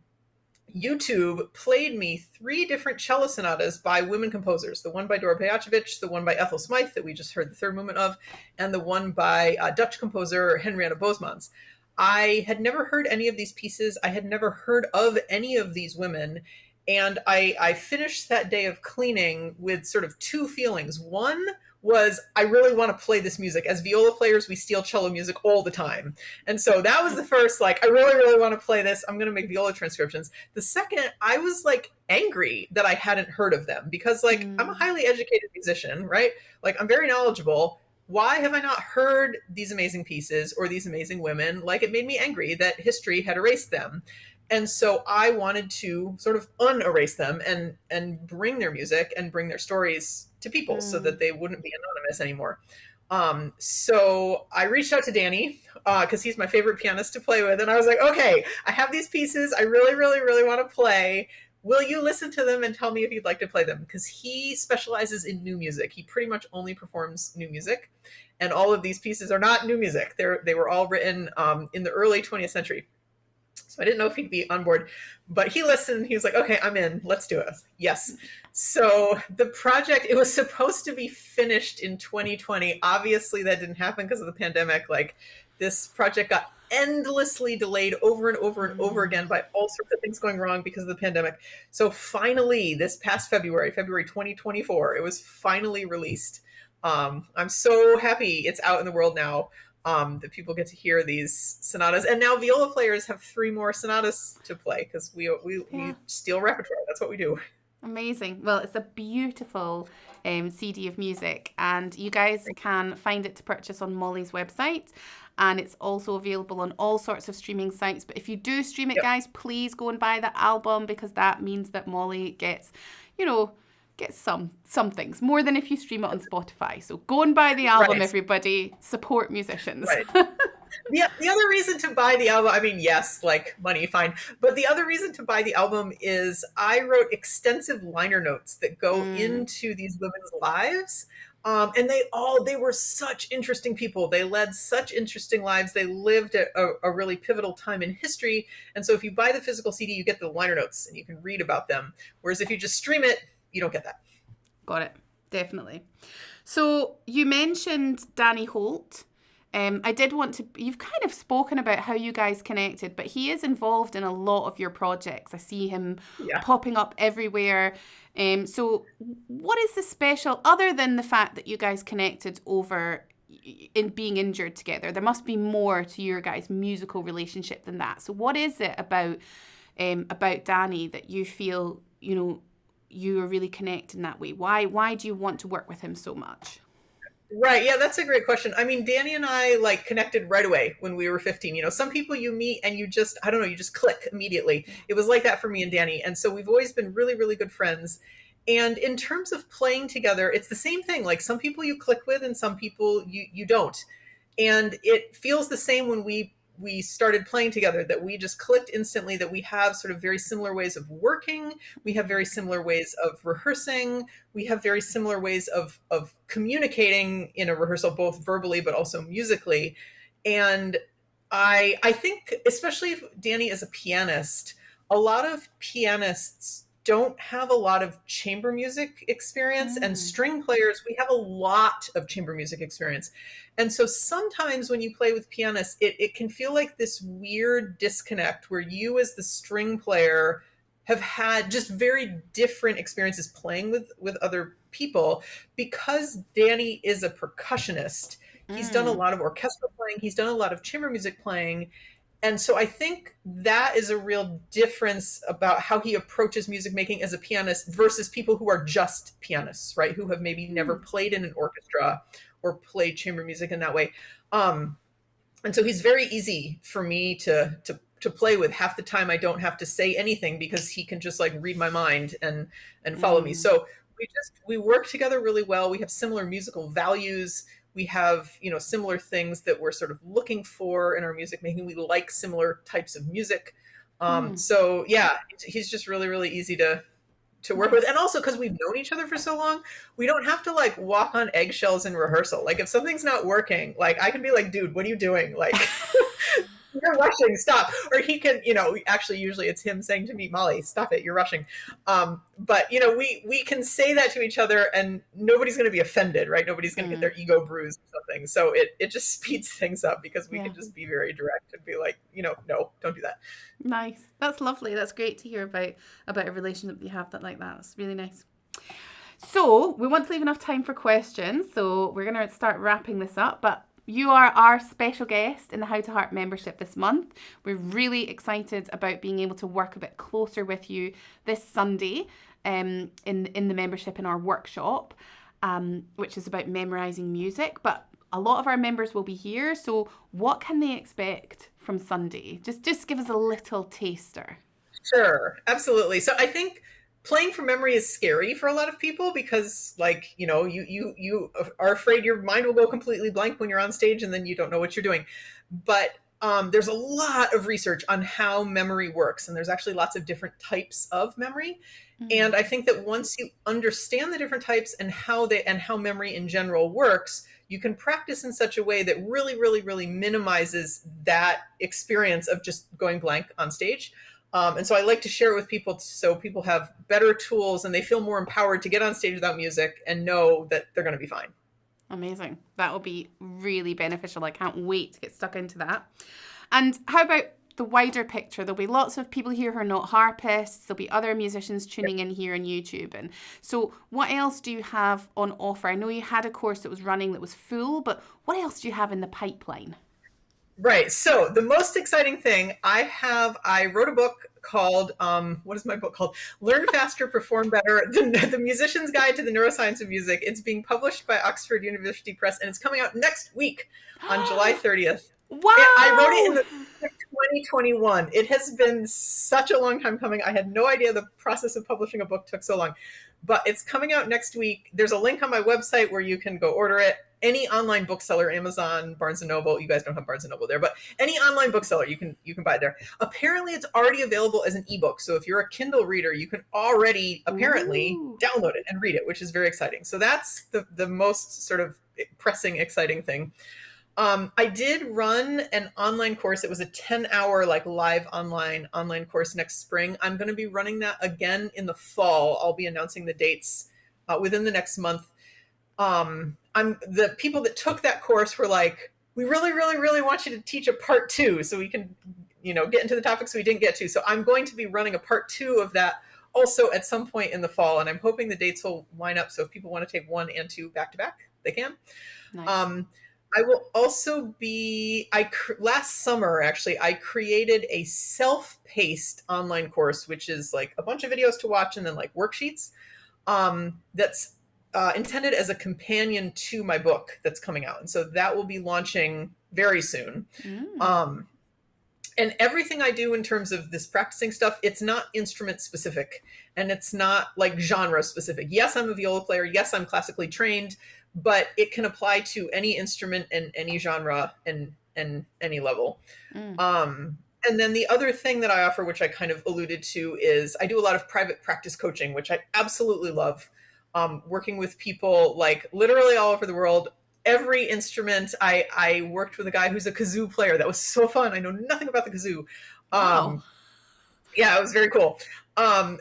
YouTube played me 3 different cello sonatas by women composers. The one by Dora Pejacevic, the one by Ethel Smythe that we just heard the third movement of, and the one by Dutch composer Henrietta Boesmans. I had never heard any of these pieces. I had never heard of any of these women. And I finished that day of cleaning with sort of 2 feelings. One was I really want to play this music. As viola players, we steal cello music all the time. And so that was the first, like, I really, really want to play this. I'm going to make viola transcriptions. The second, I was like angry that I hadn't heard of them because like I'm a highly educated musician, right? Like I'm very knowledgeable. Why have I not heard these amazing pieces or these amazing women? Like it made me angry that history had erased them. And so I wanted to sort of unerase them and bring their music and bring their stories to people so that they wouldn't be anonymous anymore. So I reached out to Danny because he's my favorite pianist to play with. And I was like, okay, I have these pieces I really, really, really want to play. Will you listen to them and tell me if you'd like to play them? Because he specializes in new music. He pretty much only performs new music. And all of these pieces are not new music. They were all written in the early 20th century. So I didn't know if he'd be on board, but he listened. He was like, okay, I'm in. Let's do it. Yes. So the project, it was supposed to be finished in 2020. Obviously that didn't happen because of the pandemic. Like this project got endlessly delayed over and over and over again by all sorts of things going wrong because of the pandemic. So finally, this past February 2024, it was finally released. I'm so happy it's out in the world now. That people get to hear these sonatas. And now viola players have 3 more sonatas to play because we steal repertoire. That's what we do. Amazing. Well, it's a beautiful CD of music, and you guys can find it to purchase on Molly's website. And it's also available on all sorts of streaming sites. But if you do stream it, guys, please go and buy the album because that means that Molly gets, get some things more than if you stream it on Spotify. So go and buy the album, everybody. Support musicians. Right. The other reason to buy the album, I mean, yes, like money, fine. But the other reason to buy the album is I wrote extensive liner notes that go into these women's lives. And they were such interesting people. They led such interesting lives. They lived at a really pivotal time in history. And so if you buy the physical CD, you get the liner notes and you can read about them. Whereas if you just stream it, you don't get that. Got it. Definitely. So you mentioned Danny Holt. I did want to, you've kind of spoken about how you guys connected, but he is involved in a lot of your projects. I see him popping up everywhere. So what is the special, other than the fact that you guys connected over in being injured together? There must be more to your guys' musical relationship than that. So what is it about Danny that you feel, you are really connected in that way? Why do you want to work with him so much? Right. Yeah, that's a great question. I mean, Danny and I connected right away when we were 15. Some people you meet and you just, I don't know, you just click immediately. It was like that for me and Danny. And so we've always been really, really good friends. And in terms of playing together, it's the same thing. Like some people you click with and some people you don't. And it feels the same when we started playing together, that we just clicked instantly, that we have sort of very similar ways of working. We have very similar ways of rehearsing. We have very similar ways of communicating in a rehearsal, both verbally, but also musically. And I think, especially if Danny is a pianist, a lot of pianists don't have a lot of chamber music experience, and string players, we have a lot of chamber music experience. And so sometimes when you play with pianists, it can feel like this weird disconnect where you as the string player have had just very different experiences playing with other people. Because Danny is a percussionist, he's done a lot of orchestral playing, he's done a lot of chamber music playing. And so I think that is a real difference about how he approaches music making as a pianist versus people who are just pianists, right? Who have maybe never played in an orchestra or played chamber music in that way. And so he's very easy for me to play with. Half the time I don't have to say anything because he can just like read my mind and follow me. So we work together really well. We have similar musical values. We have, similar things that we're sort of looking for in our music making. We like similar types of music. So yeah, he's just really, really easy to work with. And also because we've known each other for so long, we don't have to like walk on eggshells in rehearsal. Like if something's not working, like I can be like, dude, what are you doing? Like you're rushing, stop. Or he can, actually usually it's him saying to me, Molly, stop it, you're rushing. But we can say that to each other and nobody's going to be offended, right? Nobody's going to get their ego bruised or something. So it just speeds things up because we can just be very direct and be like, no, don't do that. Nice. That's lovely. That's great to hear about a relationship you have like that. That's really nice. So we want to leave enough time for questions. So we're going to start wrapping this up, but you are our special guest in the How to Harp membership this month. We're really excited about being able to work a bit closer with you this Sunday in the membership in our workshop, which is about memorizing music. But a lot of our members will be here. So what can they expect from Sunday? Just give us a little taster. Sure, absolutely. So I think playing from memory is scary for a lot of people because like, you are afraid your mind will go completely blank when you're on stage and then you don't know what you're doing. But there's a lot of research on how memory works. And there's actually lots of different types of memory. And I think that once you understand the different types and how memory in general works, you can practice in such a way that really, really, really minimizes that experience of just going blank on stage. And so I like to share it with people so people have better tools and they feel more empowered to get on stage without music and know that they're going to be fine. Amazing. That will be really beneficial. I can't wait to get stuck into that. And how about the wider picture? There'll be lots of people here who are not harpists. There'll be other musicians tuning in here on YouTube. And so what else do you have on offer? I know you had a course that was running that was full, but what else do you have in the pipeline? Right. So the most exciting thing I wrote a book called, what is my book called? Learn Faster, Perform Better, the Musician's Guide to the Neuroscience of Music. It's being published by Oxford University Press and it's coming out next week on July 30th. Wow. I wrote it in the 2021. It has been such a long time coming. I had no idea the process of publishing a book took so long, but it's coming out next week. There's a link on my website where you can go order it. Any online bookseller, Amazon, Barnes & Noble, you guys don't have Barnes & Noble there, but any online bookseller, you can buy it there. Apparently, it's already available as an ebook. So if you're a Kindle reader, you can already apparently download it and read it, which is very exciting. So that's the most sort of pressing, exciting thing. I did run an online course. It was a 10-hour like live online course next spring. I'm going to be running that again in the fall. I'll be announcing the dates within the next month. The people that took that course were like, we really, really, really want you to teach a part 2 so we can, get into the topics we didn't get to. So I'm going to be running a part 2 of that also at some point in the fall. And I'm hoping the dates will line up. So if people want to take 1 and 2 back to back, they can. Nice. I will also be, last summer, actually, I created a self-paced online course, which is like a bunch of videos to watch and then like worksheets that's intended as a companion to my book that's coming out. And so that will be launching very soon. And everything I do in terms of this practicing stuff, it's not instrument specific and it's not like genre specific. Yes, I'm a viola player. Yes, I'm classically trained, but it can apply to any instrument and any genre and any level. And then the other thing that I offer, which I kind of alluded to, is I do a lot of private practice coaching, which I absolutely love. Working with people like literally all over the world, every instrument. I worked with a guy who's a kazoo player. That was so fun. I know nothing about the kazoo. Wow. Yeah, it was very cool. All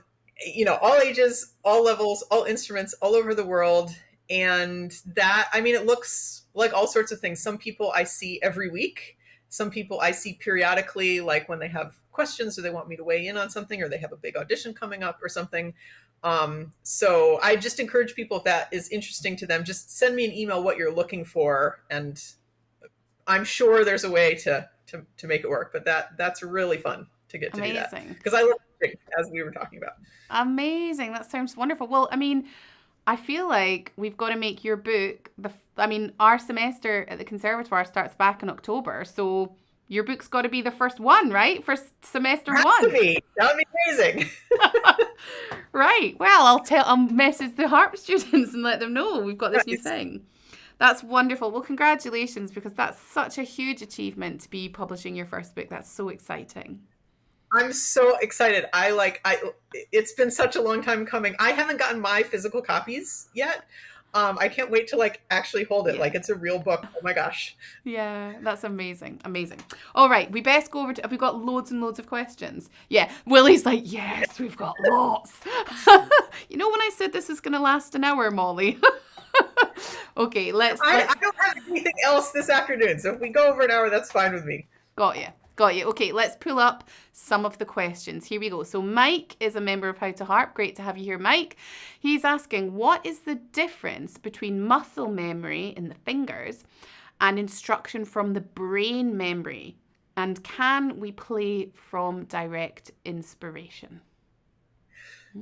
ages, all levels, all instruments, all over the world. And that, it looks like all sorts of things. Some people I see every week. Some people I see periodically, like when they have questions or they want me to weigh in on something or they have a big audition coming up or something. So I just encourage people, if that is interesting to them, just send me an email what you're looking for. And I'm sure there's a way to to make it work. But that's really fun to get to do that, Amazing. because I love music, as we were talking about. Amazing. That sounds wonderful. Well, I mean, I feel like we've got to make your book our semester at the conservatoire starts back in October, so your book's got to be the first one, right? For semester Has one. to be. That would be amazing. Right. Well, I'll message the harp students and let them know we've got this new thing. That's wonderful. Well, congratulations, because that's such a huge achievement to be publishing your first book. That's so exciting. I'm so excited. It's been such a long time coming. I haven't gotten my physical copies yet. I can't wait to actually hold it. Yeah. Like it's a real book. Oh my gosh. Yeah, that's amazing. Amazing. All right, we best go over to, have we got loads and loads of questions? Yeah, Willie's like, yes, we've got lots. You know when I said this is going to last an hour, Molly? Okay, I don't have anything else this afternoon, so if we go over an hour, that's fine with me. Got you. Got you. Okay, let's pull up some of the questions. Here we go. So Mike is a member of How to Harp. Great to have you here, Mike. He's asking, what is the difference between muscle memory in the fingers and instruction from the brain memory? And can we play from direct inspiration?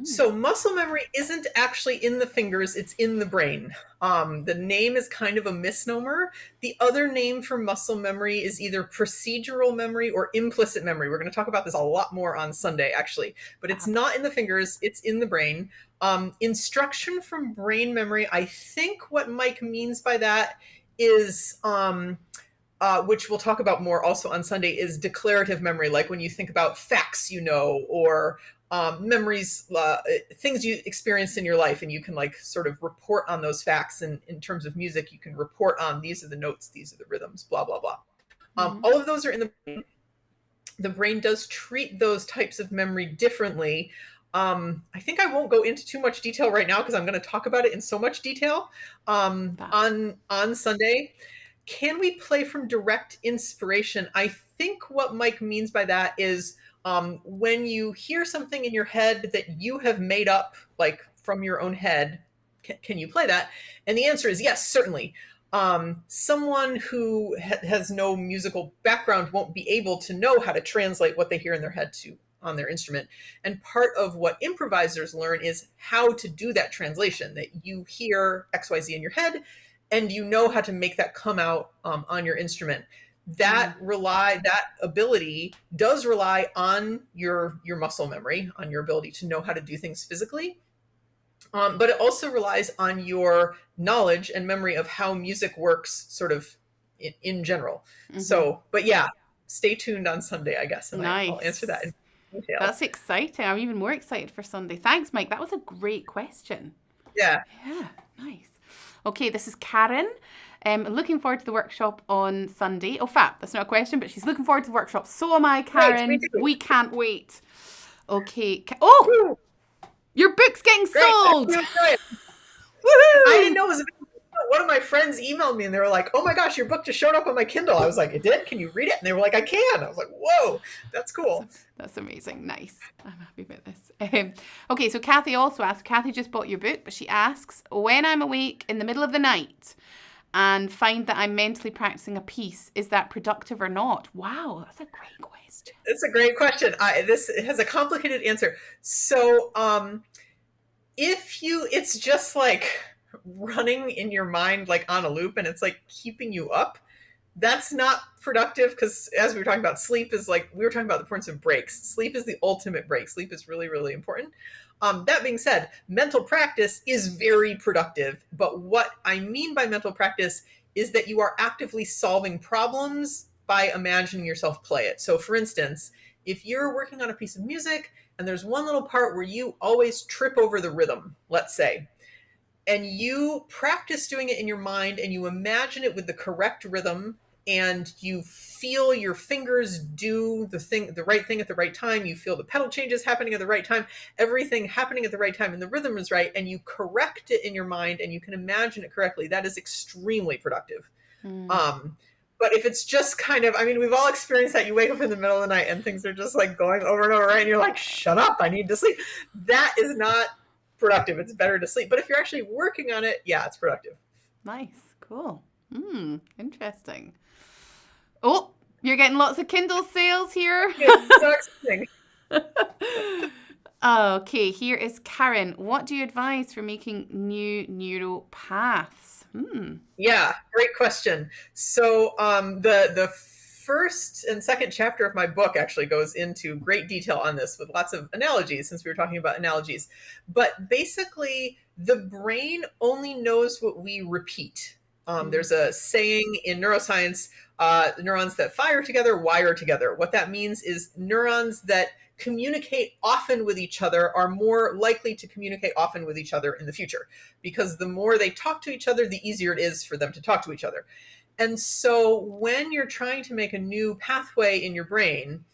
So muscle memory isn't actually in the fingers, it's in the brain. The name is kind of a misnomer. The other name for muscle memory is either procedural memory or implicit memory. We're going to talk about this a lot more on Sunday, actually. But it's not in the fingers, it's in the brain. Instruction from brain memory, I think what Mike means by that is... which we'll talk about more also on Sunday, is declarative memory, like when you think about facts, or memories, things you experienced in your life, and you can sort of report on those facts. And in terms of music, you can report on, these are the notes, these are the rhythms, blah, blah, blah. All of those are in the brain. The brain does treat those types of memory differently. I think I won't go into too much detail right now because I'm going to talk about it in so much detail on Sunday. Can we play from direct inspiration? I think what Mike means by that is when you hear something in your head that you have made up, from your own head, can you play that? And the answer is yes, certainly. Someone who has no musical background won't be able to know how to translate what they hear in their head on their instrument. And part of what improvisers learn is how to do that translation, that you hear XYZ in your head, and you know how to make that come out on your instrument. That ability does rely on your muscle memory, on your ability to know how to do things physically. But it also relies on your knowledge and memory of how music works sort of in general. So, but yeah, stay tuned on Sunday, I guess. And nice. I'll answer that in detail. That's exciting. I'm even more excited for Sunday. Thanks, Mike. That was a great question. Yeah. Yeah, nice. Okay, this is Karen. Looking forward to the workshop on Sunday. Oh, fab. That's not a question, but she's looking forward to the workshop. So am I, Karen. Right, we can't wait. Okay. Oh, your book's getting sold. I didn't know it was one of my friends emailed me and they were like, oh my gosh, your book just showed up on my Kindle. I was like, it did? Can you read it? And they were like, I can. I was like, whoa, that's cool. That's amazing. Nice. I'm happy about this. Okay, so Kathy also asked, Kathy just bought your book, but she asks, when I'm awake in the middle of the night and find that I'm mentally practicing a piece, is that productive or not? Wow, that's a great question. It's a great question. This has a complicated answer. So it's just running in your mind on a loop and it's keeping you up, that's not productive, because as we were talking about, sleep is we were talking about the importance of breaks. Sleep is the ultimate break. Sleep is really, really important. That being said, mental practice is very productive. But what I mean by mental practice is that you are actively solving problems by imagining yourself play it. So for instance, if you're working on a piece of music and there's one little part where you always trip over the rhythm, let's say, and you practice doing it in your mind and you imagine it with the correct rhythm and you feel your fingers do the right thing at the right time. You feel the pedal changes happening at the right time, everything happening at the right time, and the rhythm is right, and you correct it in your mind and you can imagine it correctly. That is extremely productive. But if it's just we've all experienced that. You wake up in the middle of the night and things are just going over and over, right? And you're like, shut up, I need to sleep. That is not productive. It's better to sleep. But if you're actually working on it, yeah, it's productive. Nice. Cool. Interesting. Oh, You're getting lots of Kindle sales here. It's so exciting. Okay, here is Karen. What do you advise for making new neural paths? Yeah, great question. So the first and second chapter of my book actually goes into great detail on this with lots of analogies, since we were talking about analogies. But basically, the brain only knows what we repeat. There's a saying in neuroscience, neurons that fire together wire together. What that means is neurons that communicate often with each other are more likely to communicate often with each other in the future, because the more they talk to each other, the easier it is for them to talk to each other. And so when you're trying to make a new pathway in your brain,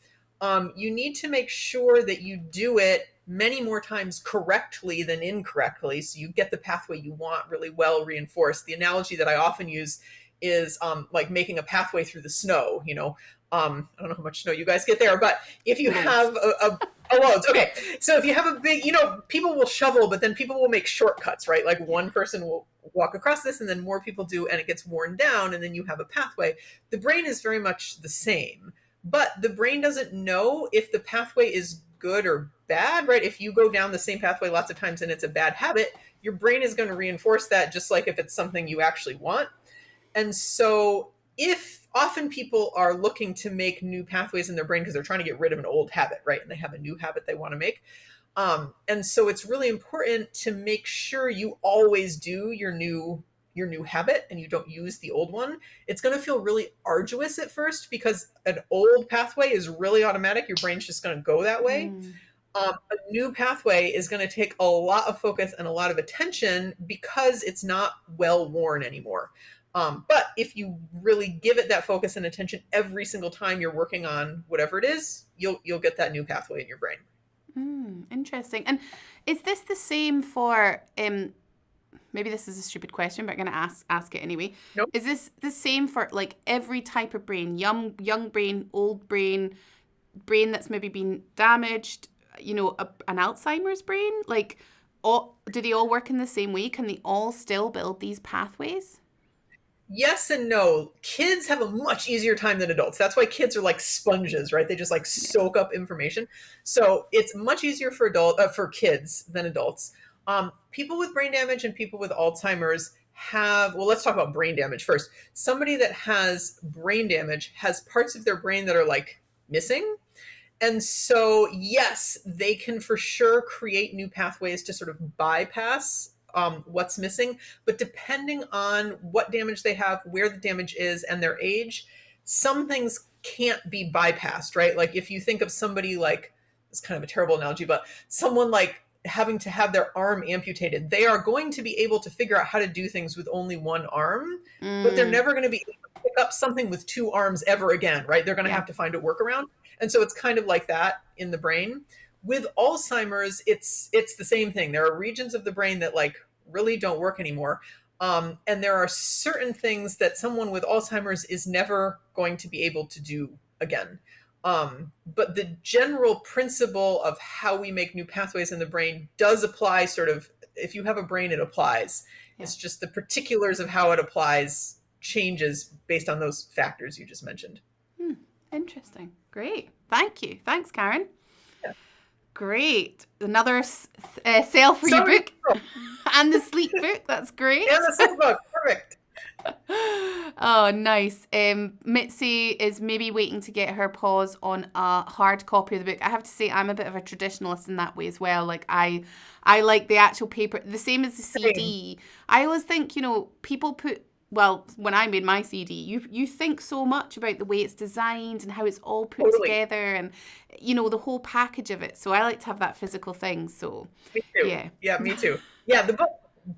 you need to make sure that you do it many more times correctly than incorrectly, so you get the pathway you want really well reinforced. The analogy that I often use is like making a pathway through the snow. I don't know how much snow you guys get there, but if you have loads. Okay. So if you have a big, people will shovel, but then people will make shortcuts, right? Like one person will walk across this and then more people do, and it gets worn down, and then you have a pathway. The brain is very much the same, but the brain doesn't know if the pathway is good or bad, right? If you go down the same pathway lots of times and it's a bad habit, your brain is going to reinforce that, just like if it's something you actually want. And so if often people are looking to make new pathways in their brain because they're trying to get rid of an old habit, right? And they have a new habit they want to make. And so it's really important to make sure you always do your new habit and you don't use the old one. It's going to feel really arduous at first because an old pathway is really automatic. Your brain's just going to go that way. A new pathway is going to take a lot of focus and a lot of attention because it's not well worn anymore. But if you really give it that focus and attention every single time you're working on whatever it is, you'll get that new pathway in your brain. Interesting. And is this the same for, maybe this is a stupid question, but I'm going to ask it anyway. Nope. Is this the same for like every type of brain, young brain, old brain that's maybe been damaged, an Alzheimer's brain? Like, do they all work in the same way? Can they all still build these pathways? Yes and no. Kids have a much easier time than adults. That's why kids are like sponges, right? They just like soak up information. So it's much easier for kids than adults. People with brain damage and people with Alzheimer's let's talk about brain damage first. Somebody that has brain damage has parts of their brain that are like missing. And so, yes, they can for sure create new pathways to sort of bypass what's missing. But depending on what damage they have, where the damage is, and their age, some things can't be bypassed, right? Like if you think of somebody like, it's kind of a terrible analogy, but someone like having to have their arm amputated, they are going to be able to figure out how to do things with only one arm, but they're never going to be able to pick up something with two arms ever again, right? They're going to have to find a workaround. And so it's kind of like that in the brain. With Alzheimer's, it's the same thing. There are regions of the brain that like really don't work anymore. And there are certain things that someone with Alzheimer's is never going to be able to do again. But the general principle of how we make new pathways in the brain does apply sort of, if you have a brain, it applies. Yeah. It's just the particulars of how it applies changes based on those factors you just mentioned. Interesting. Great. Thank you. Thanks, Karen. Yeah. Great. Another sale for your book and the sleep book. That's great. And the sleep book. Perfect. Oh, nice. Mitzi is maybe waiting to get her paws on a hard copy of the book. I have to say I'm a bit of a traditionalist in that way as well. Like I like the actual paper, the same as the CD. I always think, people when I made my CD, you think so much about the way it's designed and how it's all put together and, the whole package of it. So I like to have that physical thing. So, me too. Yeah, me too. Yeah, the book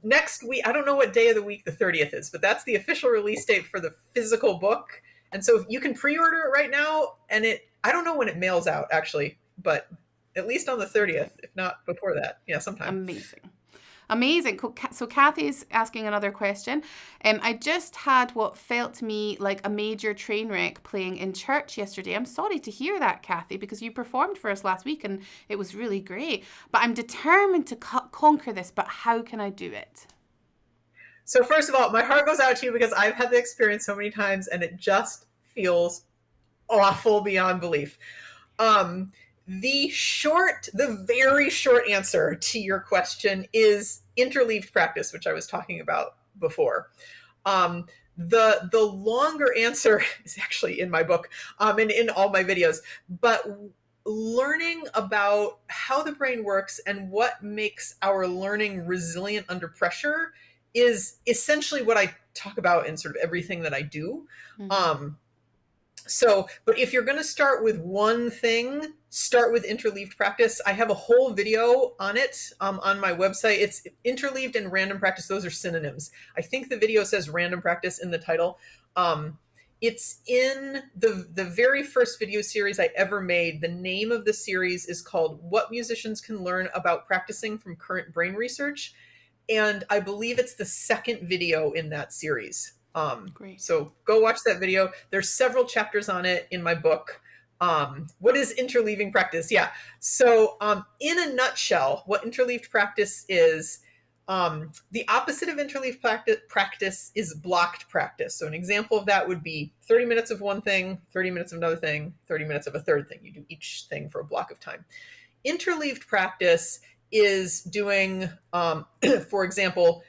next week, I don't know what day of the week the 30th is, but that's the official release date for the physical book. And so you can pre-order it right now. And I don't know when it mails out actually, but at least on the 30th, if not before that. Yeah, sometime. Amazing. So Kathy's asking another question. I just had what felt to me like a major train wreck playing in church yesterday. I'm sorry to hear that, Kathy, because you performed for us last week and it was really great. But I'm determined to conquer this, but how can I do it? So first of all, my heart goes out to you because I've had the experience so many times and it just feels awful beyond belief. The very short answer to your question is interleaved practice, which I was talking about before. The longer answer is actually in my book, and in all my videos, but learning about how the brain works and what makes our learning resilient under pressure is essentially what I talk about in sort of everything that I do. Mm-hmm. But if you're going to start with one thing, start with interleaved practice. I have a whole video on it on my website. It's interleaved and random practice. Those are synonyms. I think the video says random practice in the title. It's in the very first video series I ever made. The name of the series is called What Musicians Can Learn About Practicing from Current Brain Research. And I believe it's the second video in that series. Great. So go watch that video. There's several chapters on it in my book. What is interleaving practice? Yeah. So in a nutshell, what interleaved practice is, the opposite of interleaved practice is blocked practice. So an example of that would be 30 minutes of one thing, 30 minutes of another thing, 30 minutes of a third thing. You do each thing for a block of time. Interleaved practice is doing, for example,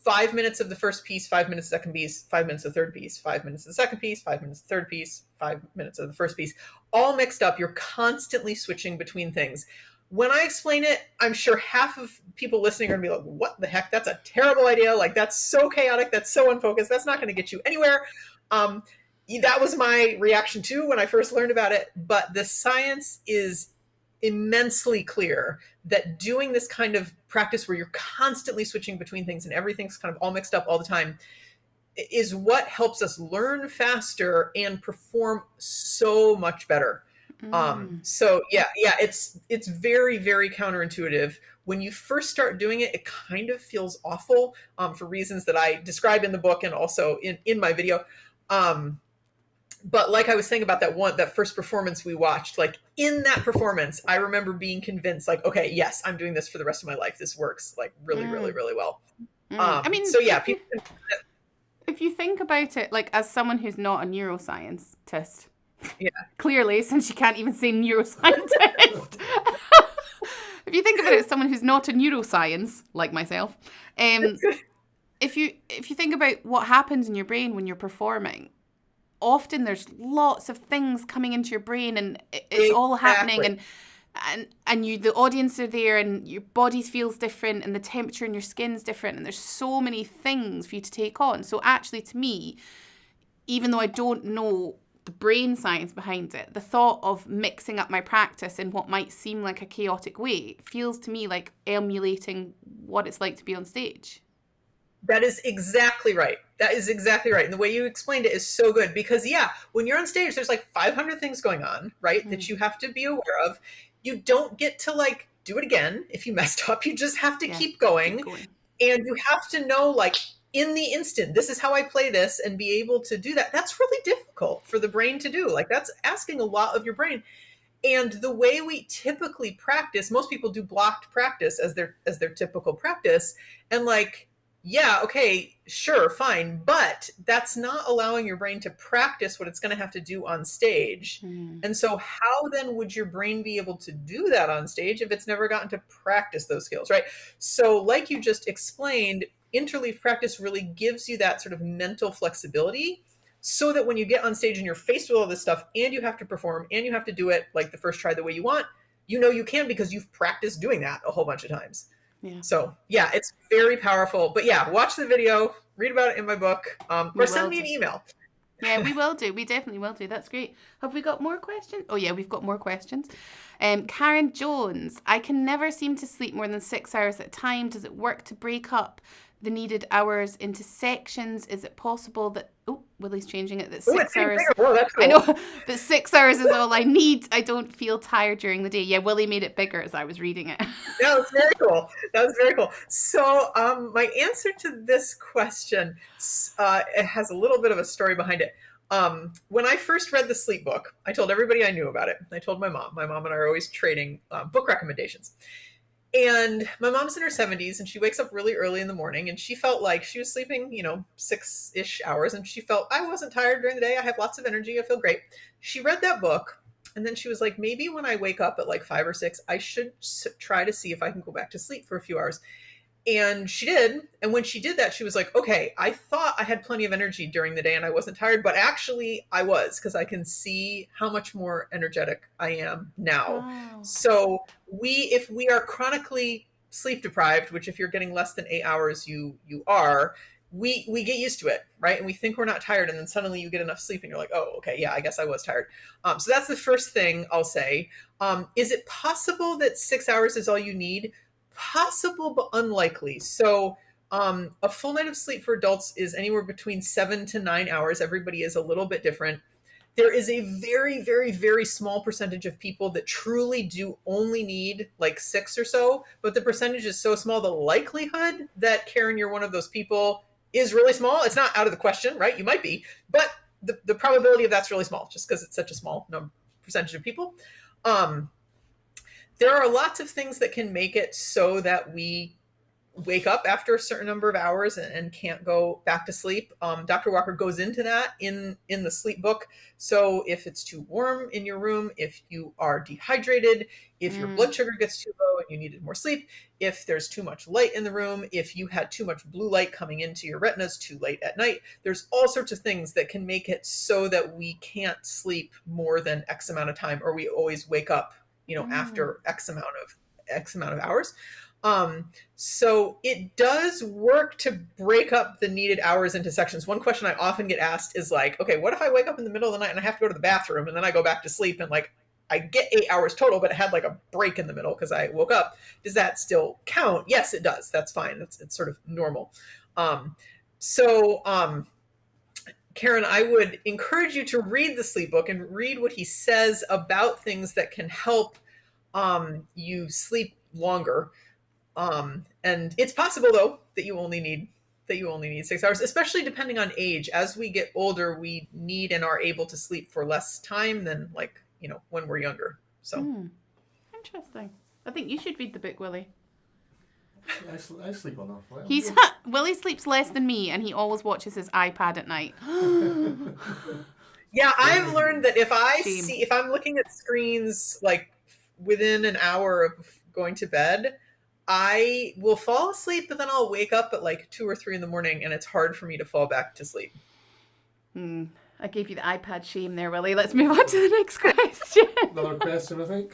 5 minutes of the first piece, 5 minutes of the second piece, 5 minutes of the third piece, 5 minutes of the second piece, 5 minutes of the third piece, 5 minutes of the first piece, all mixed up. You're constantly switching between things. When I explain it, I'm sure half of people listening are going to be like, what the heck? That's a terrible idea. Like, that's so chaotic. That's so unfocused. That's not going to get you anywhere. That was my reaction too when I first learned about it. But the science is immensely clear that doing this kind of practice where you're constantly switching between things and everything's kind of all mixed up all the time is what helps us learn faster and perform so much better. So it's very, very counterintuitive. When you first start doing it, it kind of feels awful for reasons that I describe in the book and also in my video. But like I was saying about that first performance we watched, like in that performance, I remember being convinced, like, okay, yes, I'm doing this for the rest of my life. This works like really, really, really well. I mean, so yeah, if you think about it, like as someone who's not a neuroscientist, yeah, clearly, since you can't even say neuroscientist, if you think about it as someone who's not a neuroscience, like myself, if you think about what happens in your brain when you're performing, often there's lots of things coming into your brain and it's all happening and you, the audience are there and your body feels different and the temperature in your skin's different and there's so many things for you to take on. So actually, to me, even though I don't know the brain science behind it, the thought of mixing up my practice in what might seem like a chaotic way feels to me like emulating what it's like to be on stage. That is exactly right. That is exactly right. And the way you explained it is so good because, yeah, when you're on stage, there's like 500 things going on, right, that you have to be aware of. You don't get to like do it again if you messed up. You just have to keep going. And you have to know, like, in the instant, this is how I play this and be able to do that. That's really difficult for the brain to do. Like, that's asking a lot of your brain. And the way we typically practice, most people do blocked practice as their typical practice. And like, yeah, okay, sure, fine. But that's not allowing your brain to practice what it's going to have to do on stage. And so how then would your brain be able to do that on stage if it's never gotten to practice those skills, right? So like you just explained, interleaved practice really gives you that sort of mental flexibility so that when you get on stage and you're faced with all this stuff and you have to perform and you have to do it like the first try the way you want, you know you can because you've practiced doing that a whole bunch of times. Yeah. So yeah, it's very powerful. But yeah, watch the video, read about it in my book, or send me an email. Yeah, we will do. We definitely will do. That's great. Have we got more questions? Oh yeah, we've got more questions. Karen Jones, I can never seem to sleep more than 6 hours at a time. Does it work to break up the needed hours into sections? Is it possible that Willie's changing it, that 6 hours that's cool. I know that 6 hours is all I need. I don't feel tired during the day. Yeah, Willie made it bigger as I was reading it. Yeah, that's very cool. That was very cool. So my answer to this question, it has a little bit of a story behind it. When I first read the sleep book, I told everybody I knew about it. I told my mom. My mom and I are always trading book recommendations. And my mom's in her 70s and she wakes up really early in the morning, and she felt like she was sleeping, 6-ish hours, and she felt, I wasn't tired during the day. I have lots of energy. I feel great. She read that book, and then she was like, maybe when I wake up at like 5 or 6, I should try to see if I can go back to sleep for a few hours. And she did. And when she did that, she was like, okay, I thought I had plenty of energy during the day and I wasn't tired, but actually I was, because I can see how much more energetic I am now. Wow. So if we are chronically sleep deprived, which if you're getting less than 8 hours, you are, we get used to it, right? And we think we're not tired. And then suddenly you get enough sleep and you're like, oh, okay, yeah, I guess I was tired. So that's the first thing I'll say. Is it possible that 6 hours is all you need? Possible, but unlikely. So a full night of sleep for adults is anywhere between 7 to 9 hours. Everybody is a little bit different. There is a very, very, very small percentage of people that truly do only need like 6 or so, but the percentage is so small, the likelihood that, Karen, you're one of those people is really small. It's not out of the question, right? You might be, but the probability of that's really small, just because it's such a small percentage of people. There are lots of things that can make it so that we wake up after a certain number of hours and can't go back to sleep. Dr. Walker goes into that in the sleep book. So if it's too warm in your room, if you are dehydrated, if your blood sugar gets too low and you needed more sleep, if there's too much light in the room, if you had too much blue light coming into your retinas too late at night, there's all sorts of things that can make it so that we can't sleep more than X amount of time, or we always wake up after X amount of hours. So it does work to break up the needed hours into sections. One question I often get asked is like, okay, what if I wake up in the middle of the night and I have to go to the bathroom and then I go back to sleep and like I get 8 hours total, but it had like a break in the middle because I woke up. Does that still count? Yes, it does. That's fine. It's sort of normal. Karen, I would encourage you to read the sleep book and read what he says about things that can help you sleep longer. And it's possible though that you only need 6 hours, especially depending on age. As we get older, we need and are able to sleep for less time than when we're younger. So Interesting. I think you should read the book, Willie. I sleep enough. Well, Willie sleeps less than me, and he always watches his iPad at night. Yeah, I've learned that if I'm looking at screens like within an hour of going to bed, I will fall asleep, but then I'll wake up at like 2 or 3 in the morning, and it's hard for me to fall back to sleep. I gave you the iPad shame there, Willie. Let's move on to the next question. Another question, I think.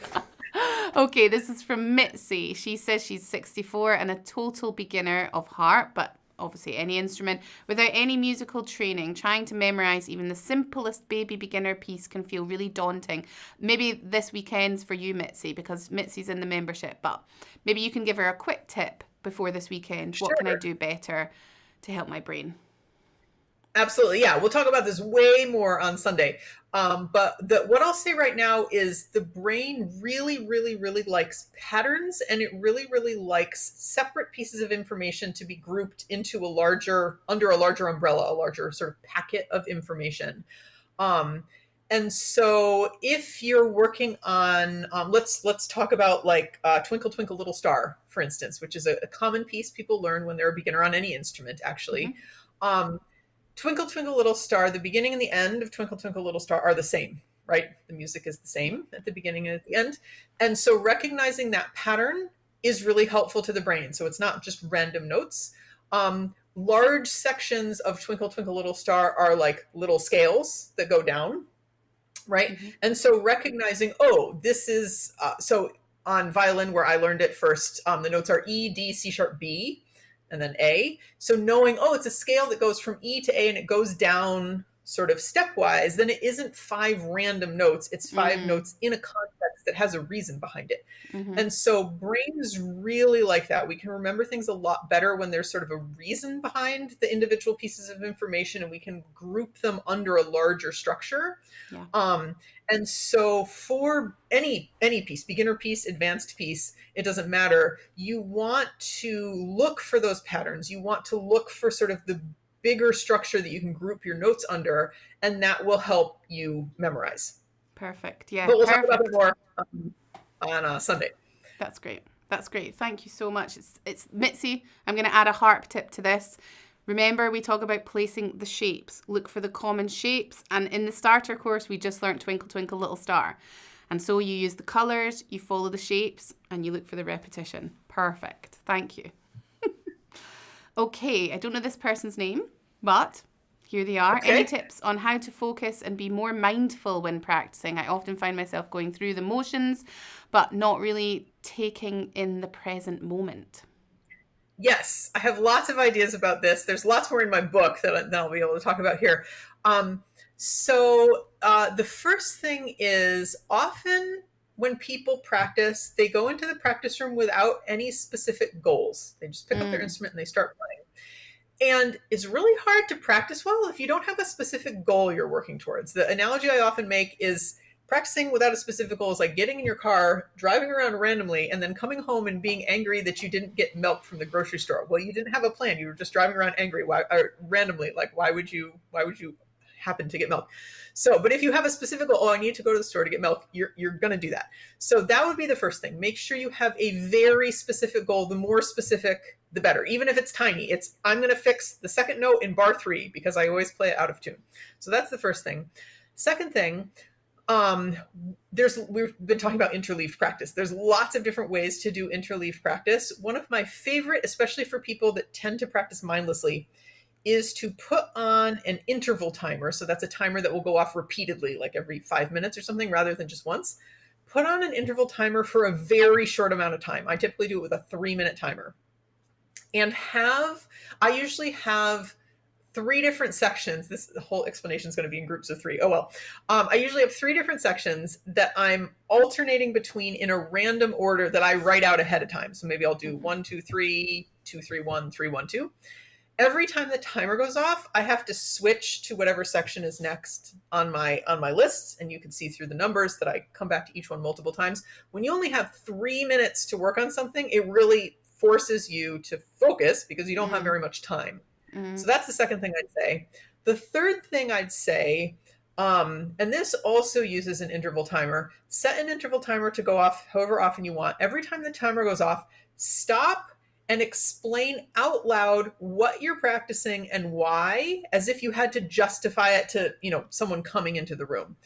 Okay, this is from Mitzi. She says she's 64 and a total beginner of harp, but obviously any instrument, without any musical training. Trying to memorize even the simplest baby beginner piece can feel really daunting. Maybe this weekend's for you, Mitzi, because Mitzi's in the membership, but maybe you can give her a quick tip before this weekend. Sure. What can I do better to help my brain? Absolutely. Yeah. We'll talk about this way more on Sunday. But what I'll say right now is the brain really, really, really likes patterns, and it really, really likes separate pieces of information to be grouped into under a larger umbrella, a larger sort of packet of information. And so if you're working on, let's talk about like Twinkle, Twinkle, Little Star, for instance, which is a common piece people learn when they're a beginner on any instrument, actually. Twinkle, Twinkle, Little Star, the beginning and the end of Twinkle, Twinkle, Little Star are the same, right? The music is the same at the beginning and at the end. And so recognizing that pattern is really helpful to the brain. So it's not just random notes. Large sections of Twinkle, Twinkle, Little Star are like little scales that go down, right? And so recognizing, this is, so on violin where I learned it first, the notes are E, D, C sharp, B, and then A. So knowing, it's a scale that goes from E to A and it goes down sort of stepwise, then it isn't 5 random notes. It's 5 notes in a context that has a reason behind it. And so brains really like that. We can remember things a lot better when there's sort of a reason behind the individual pieces of information, and we can group them under a larger structure. Yeah. And so for any piece, beginner piece, advanced piece, it doesn't matter. You want to look for those patterns. You want to look for sort of the bigger structure that you can group your notes under, and that will help you memorize. Perfect. Yeah. But we'll talk about it more on Sunday. That's great. That's great. Thank you so much. It's Mitzi. I'm going to add a harp tip to this. Remember, we talk about placing the shapes. Look for the common shapes. And in the starter course, we just learned Twinkle, Twinkle, Little Star. And so you use the colours, you follow the shapes, and you look for the repetition. Perfect. Thank you. Okay, I don't know this person's name, but here they are. Okay. Any tips on how to focus and be more mindful when practicing? I often find myself going through the motions, but not really taking in the present moment. Yes, I have lots of ideas about this. There's lots more in my book that I'll be able to talk about here. So the first thing is, often when people practice, they go into the practice room without any specific goals. They just pick up their instrument and they start playing. And it's really hard to practice well if you don't have a specific goal you're working towards. The analogy I often make is practicing without a specific goal is like getting in your car, driving around randomly, and then coming home and being angry that you didn't get milk from the grocery store. Well, you didn't have a plan. You were just driving around angry. Randomly? Like, why would you happen to get milk? So, but if you have a specific goal, I need to go to the store to get milk, you're going to do that. So that would be the first thing. Make sure you have a very specific goal. The more specific, the better. Even if it's tiny, I'm going to fix the second note in bar 3 because I always play it out of tune. So that's the first thing. Second thing, we've been talking about interleaved practice. There's lots of different ways to do interleaved practice. One of my favorite, especially for people that tend to practice mindlessly, is to put on an interval timer. So that's a timer that will go off repeatedly, like every 5 minutes or something, rather than just once. Put on an interval timer for a very short amount of time. I typically do it with a 3-minute timer. And I usually have 3 different sections. This whole explanation is going to be in groups of 3. Oh, well. I usually have 3 different sections that I'm alternating between in a random order that I write out ahead of time. So maybe I'll do 1, 2, 3, 2, 3, 1, 3, 1, 2. Every time the timer goes off, I have to switch to whatever section is next on my lists. And you can see through the numbers that I come back to each one multiple times. When you only have 3 minutes to work on something, it really forces you to focus because you don't have very much time. So that's the second thing I'd say. The third thing I'd say, and this also uses an interval timer, set an interval timer to go off however often you want. Every time the timer goes off, stop and explain out loud what you're practicing and why, as if you had to justify it to, someone coming into the room.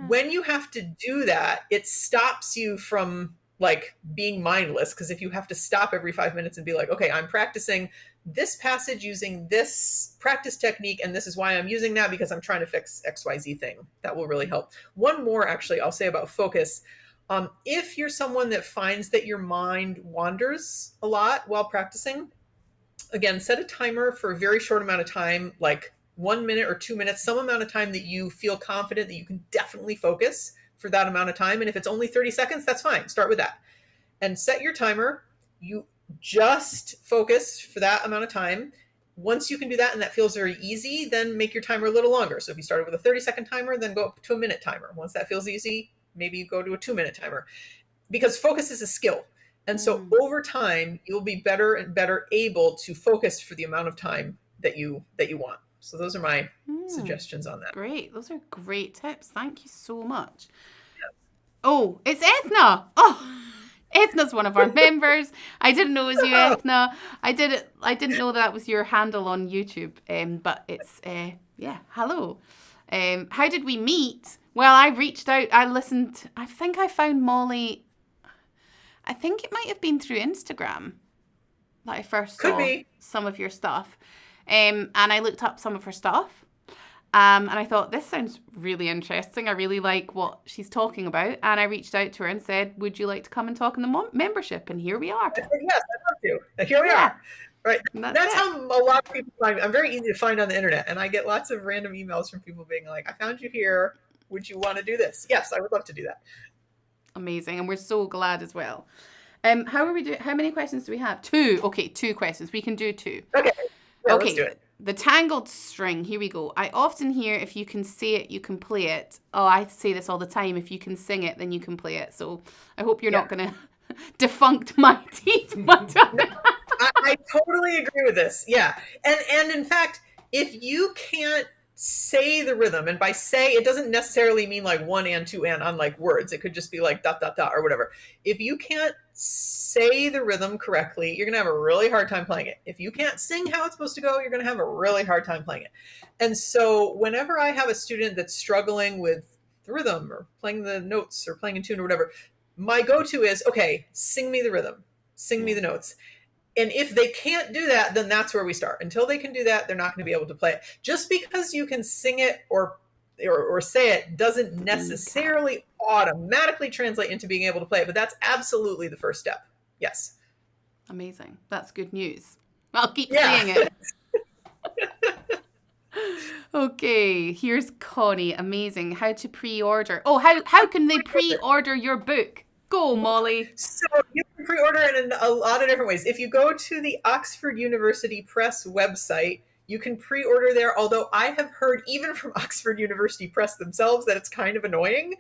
When you have to do that, it stops you from like being mindless, because if you have to stop every 5 minutes and be like, okay, I'm practicing this passage using this practice technique, and this is why I'm using that because I'm trying to fix XYZ thing. That will really help. One more, actually, I'll say about focus. If you're someone that finds that your mind wanders a lot while practicing, again, set a timer for a very short amount of time, like 1 minute or 2 minutes, some amount of time that you feel confident that you can definitely focus for that amount of time. And if it's only 30 seconds, that's fine. Start with that. And set your timer. You just focus for that amount of time. Once you can do that and that feels very easy, then make your timer a little longer. So if you started with a 30-second timer, then go up to a minute timer. Once that feels easy, maybe you go to a 2-minute timer, because focus is a skill. And so over time, you'll be better and better able to focus for the amount of time that you want. So those are my suggestions on that. Great. Those are great tips. Thank you so much. Yeah. Oh, it's Ethna. Oh, Ethna's one of our members. I didn't know it was you, Ethna. I didn't know that was your handle on YouTube. But it's, hello. How did we meet? Well, I reached out. I listened. I think I found Molly. I think it might have been through Instagram that I first saw some of your stuff. And I looked up some of her stuff. And I thought, this sounds really interesting. I really like what she's talking about. And I reached out to her and said, would you like to come and talk in the membership? And here we are. Yes, I'd love to. Here we are. Right. That's how a lot of people find me. I'm very easy to find on the internet. And I get lots of random emails from people being like, I found you here. Would you want to do this? Yes, I would love to do that. Amazing. And we're so glad as well. How are we doing? How many questions do we have? 2. Okay, 2 questions. We can do 2. Okay. Yeah, okay. Let's do it. The tangled string. Here we go. I often hear, if you can say it, you can play it. Oh, I say this all the time. If you can sing it, then you can play it. So I hope you're not going to defunct my teeth. I totally agree with this. Yeah. And in fact, if you can't say the rhythm. And by say, it doesn't necessarily mean like one and two and on like words. It could just be like dot, dot, dot or whatever. If you can't say the rhythm correctly, you're going to have a really hard time playing it. If you can't sing how it's supposed to go, you're going to have a really hard time playing it. And so whenever I have a student that's struggling with the rhythm or playing the notes or playing in tune or whatever, my go-to is, okay, sing me the rhythm, sing me the notes. And if they can't do that, then that's where we start. Until they can do that, they're not going to be able to play it. Just because you can sing it or say it doesn't necessarily automatically translate into being able to play it. But that's absolutely the first step. Yes. Amazing. That's good news. I'll keep saying it. Okay, here's Connie. Amazing. How to pre-order. Oh, how can they pre-order your book? Go, Molly. So you can pre-order it in a lot of different ways. If you go to the Oxford University Press website, you can pre-order there, although I have heard even from Oxford University Press themselves that it's kind of annoying,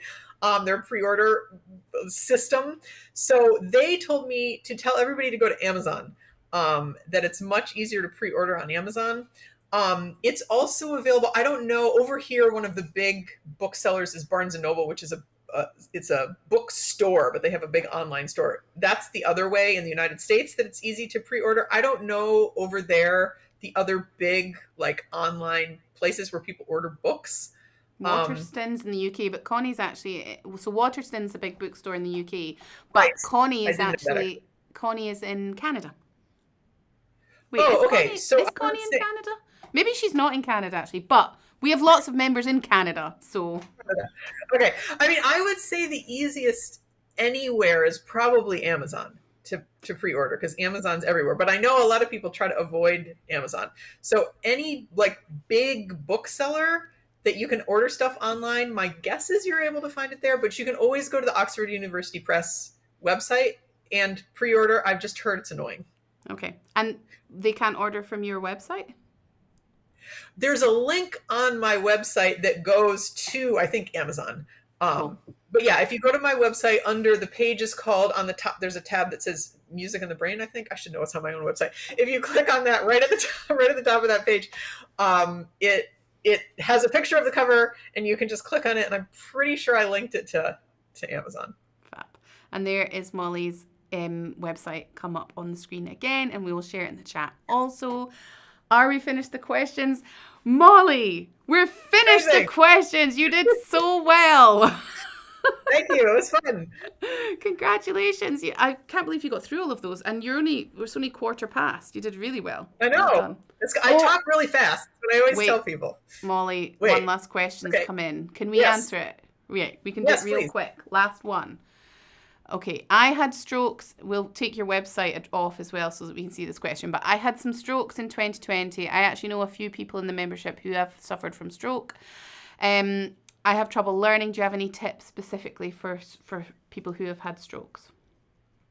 their pre-order system. So they told me to tell everybody to go to Amazon, that it's much easier to pre-order on Amazon. It's also available, I don't know, over here, one of the big booksellers is Barnes & Noble, which is it's a bookstore, but they have a big online store. That's the other way in the United States that it's easy to pre-order. I don't know over there the other big like online places where people order books. Waterstones in the UK, but Connie's actually, so Waterstone's a big bookstore in the UK, but Right. Connie is in Canada. Wait, okay. Is Connie in Canada? Maybe she's not in Canada actually, but we have lots of members in Canada, so. Okay. I mean, I would say the easiest anywhere is probably Amazon to pre-order, because Amazon's everywhere. But I know a lot of people try to avoid Amazon. So any like big bookseller that you can order stuff online, my guess is you're able to find it there, but you can always go to the Oxford University Press website and pre-order. I've just heard it's annoying. Okay. And they can't order from your website? There's a link on my website that goes to, I think, Amazon. Cool. But yeah, if you go to my website, under the page is called, on the top, there's a tab that says Music in the Brain, I think. I should know it's on my own website. If you click on that right at the top of that page, it has a picture of the cover and you can just click on it. And I'm pretty sure I linked it to Amazon. Fab. And there is Molly's website come up on the screen again, and we will share it in the chat also. Are we finished the questions? Molly, we're finished the questions. You did so well. Thank you. It was fun. Congratulations. I can't believe you got through all of those, and we're only quarter past. You did really well. I know. Well, I talk really fast, but I always tell people. Molly, one last question's come in. Can we answer it? Wait, we can do it real quick. Last one. Okay, I had strokes. We'll take your website off as well so that we can see this question. But I had some strokes in 2020. I actually know a few people in the membership who have suffered from stroke. I have trouble learning. Do you have any tips specifically for people who have had strokes?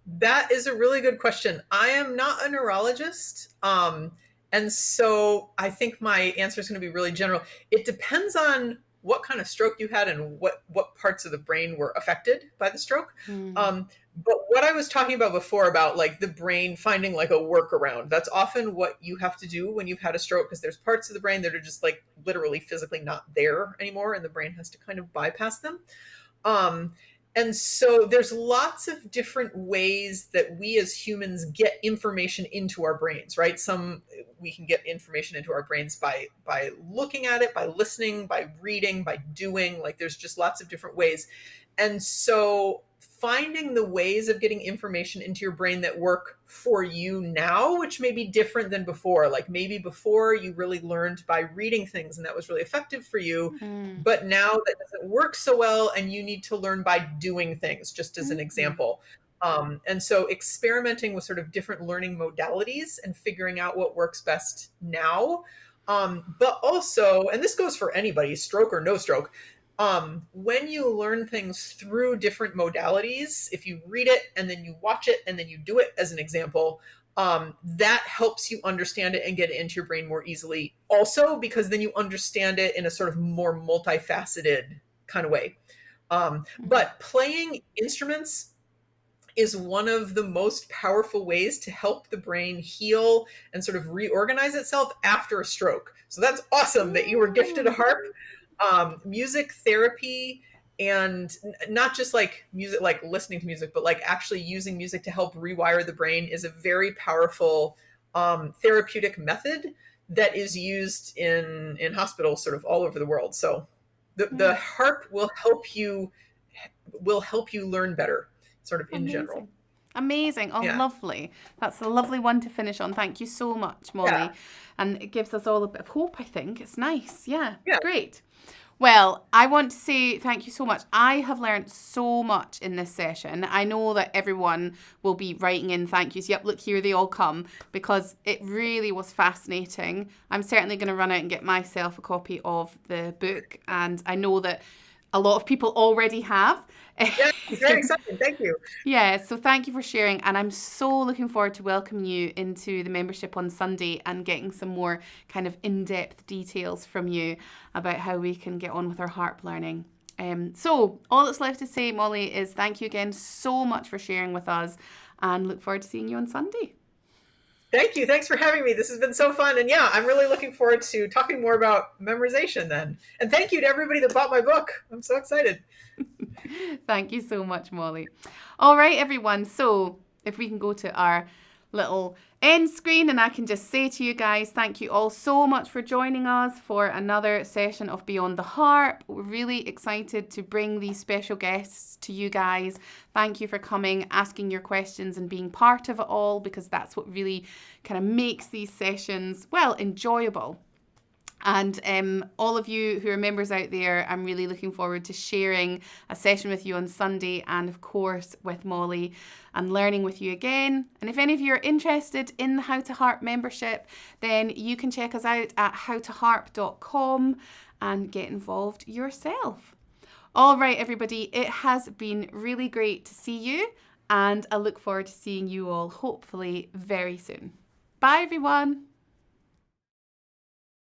That is a really good question. I am not a neurologist. And so I think my answer is going to be really general. It depends on what kind of stroke you had and what parts of the brain were affected by the stroke. But what I was talking about before about like the brain finding like a workaround, that's often what you have to do when you've had a stroke, because there's parts of the brain that are just like literally physically not there anymore, and the brain has to kind of bypass them. And so there's lots of different ways that we as humans get information into our brains, right? We can get information into our brains by looking at it, by listening, by reading, by doing, like there's just lots of different ways. And so finding the ways of getting information into your brain that work for you now, which may be different than before. Like maybe before you really learned by reading things and that was really effective for you, but now that doesn't work so well and you need to learn by doing things, just as an example. And so experimenting with sort of different learning modalities and figuring out what works best now. But also, and this goes for anybody, stroke or no stroke, when you learn things through different modalities, if you read it and then you watch it and then you do it as an example, that helps you understand it and get it into your brain more easily also, because then you understand it in a sort of more multifaceted kind of way. But playing instruments is one of the most powerful ways to help the brain heal and sort of reorganize itself after a stroke. So that's awesome that you were gifted a harp. Music therapy, and not just like music, like listening to music, but like actually using music to help rewire the brain is a very powerful therapeutic method that is used in hospitals sort of all over the world. So the harp will help you learn better, sort of in general. Amazing. Oh, Yeah. lovely. That's a lovely one to finish on. Thank you so much, Molly. Yeah. And it gives us all a bit of hope, I think. It's nice. Yeah. Yeah. Great. Well, I want to say thank you so much. I have learned so much in this session. I know that everyone will be writing in thank yous. Yep, look, here they all come, because it really was fascinating. I'm certainly going to run out and get myself a copy of the book, and I know that a lot of people already have. Yeah, very exciting. Thank you. Yeah, so thank you for sharing, and I'm so looking forward to welcoming you into the membership on Sunday and getting some more kind of in-depth details from you about how we can get on with our harp learning. So all that's left to say, Molly, is thank you again so much for sharing with us, and look forward to seeing you on Sunday. Thank you. Thanks for having me. This has been so fun. And yeah, I'm really looking forward to talking more about memorization then. And thank you to everybody that bought my book. I'm so excited. Thank you so much, Molly. All right, everyone. So if we can go to our little end screen, and I can just say to you guys, thank you all so much for joining us for another session of Beyond the Harp. We're really excited to bring these special guests to you guys. Thank you for coming, asking your questions and being part of it all, because that's what really kind of makes these sessions, well, enjoyable. And all of you who are members out there, I'm really looking forward to sharing a session with you on Sunday, and of course with Molly, and learning with you again. And if any of you are interested in the How to Harp membership, then you can check us out at howtoharp.com and get involved yourself. All right, everybody, it has been really great to see you, and I look forward to seeing you all hopefully very soon. Bye, everyone.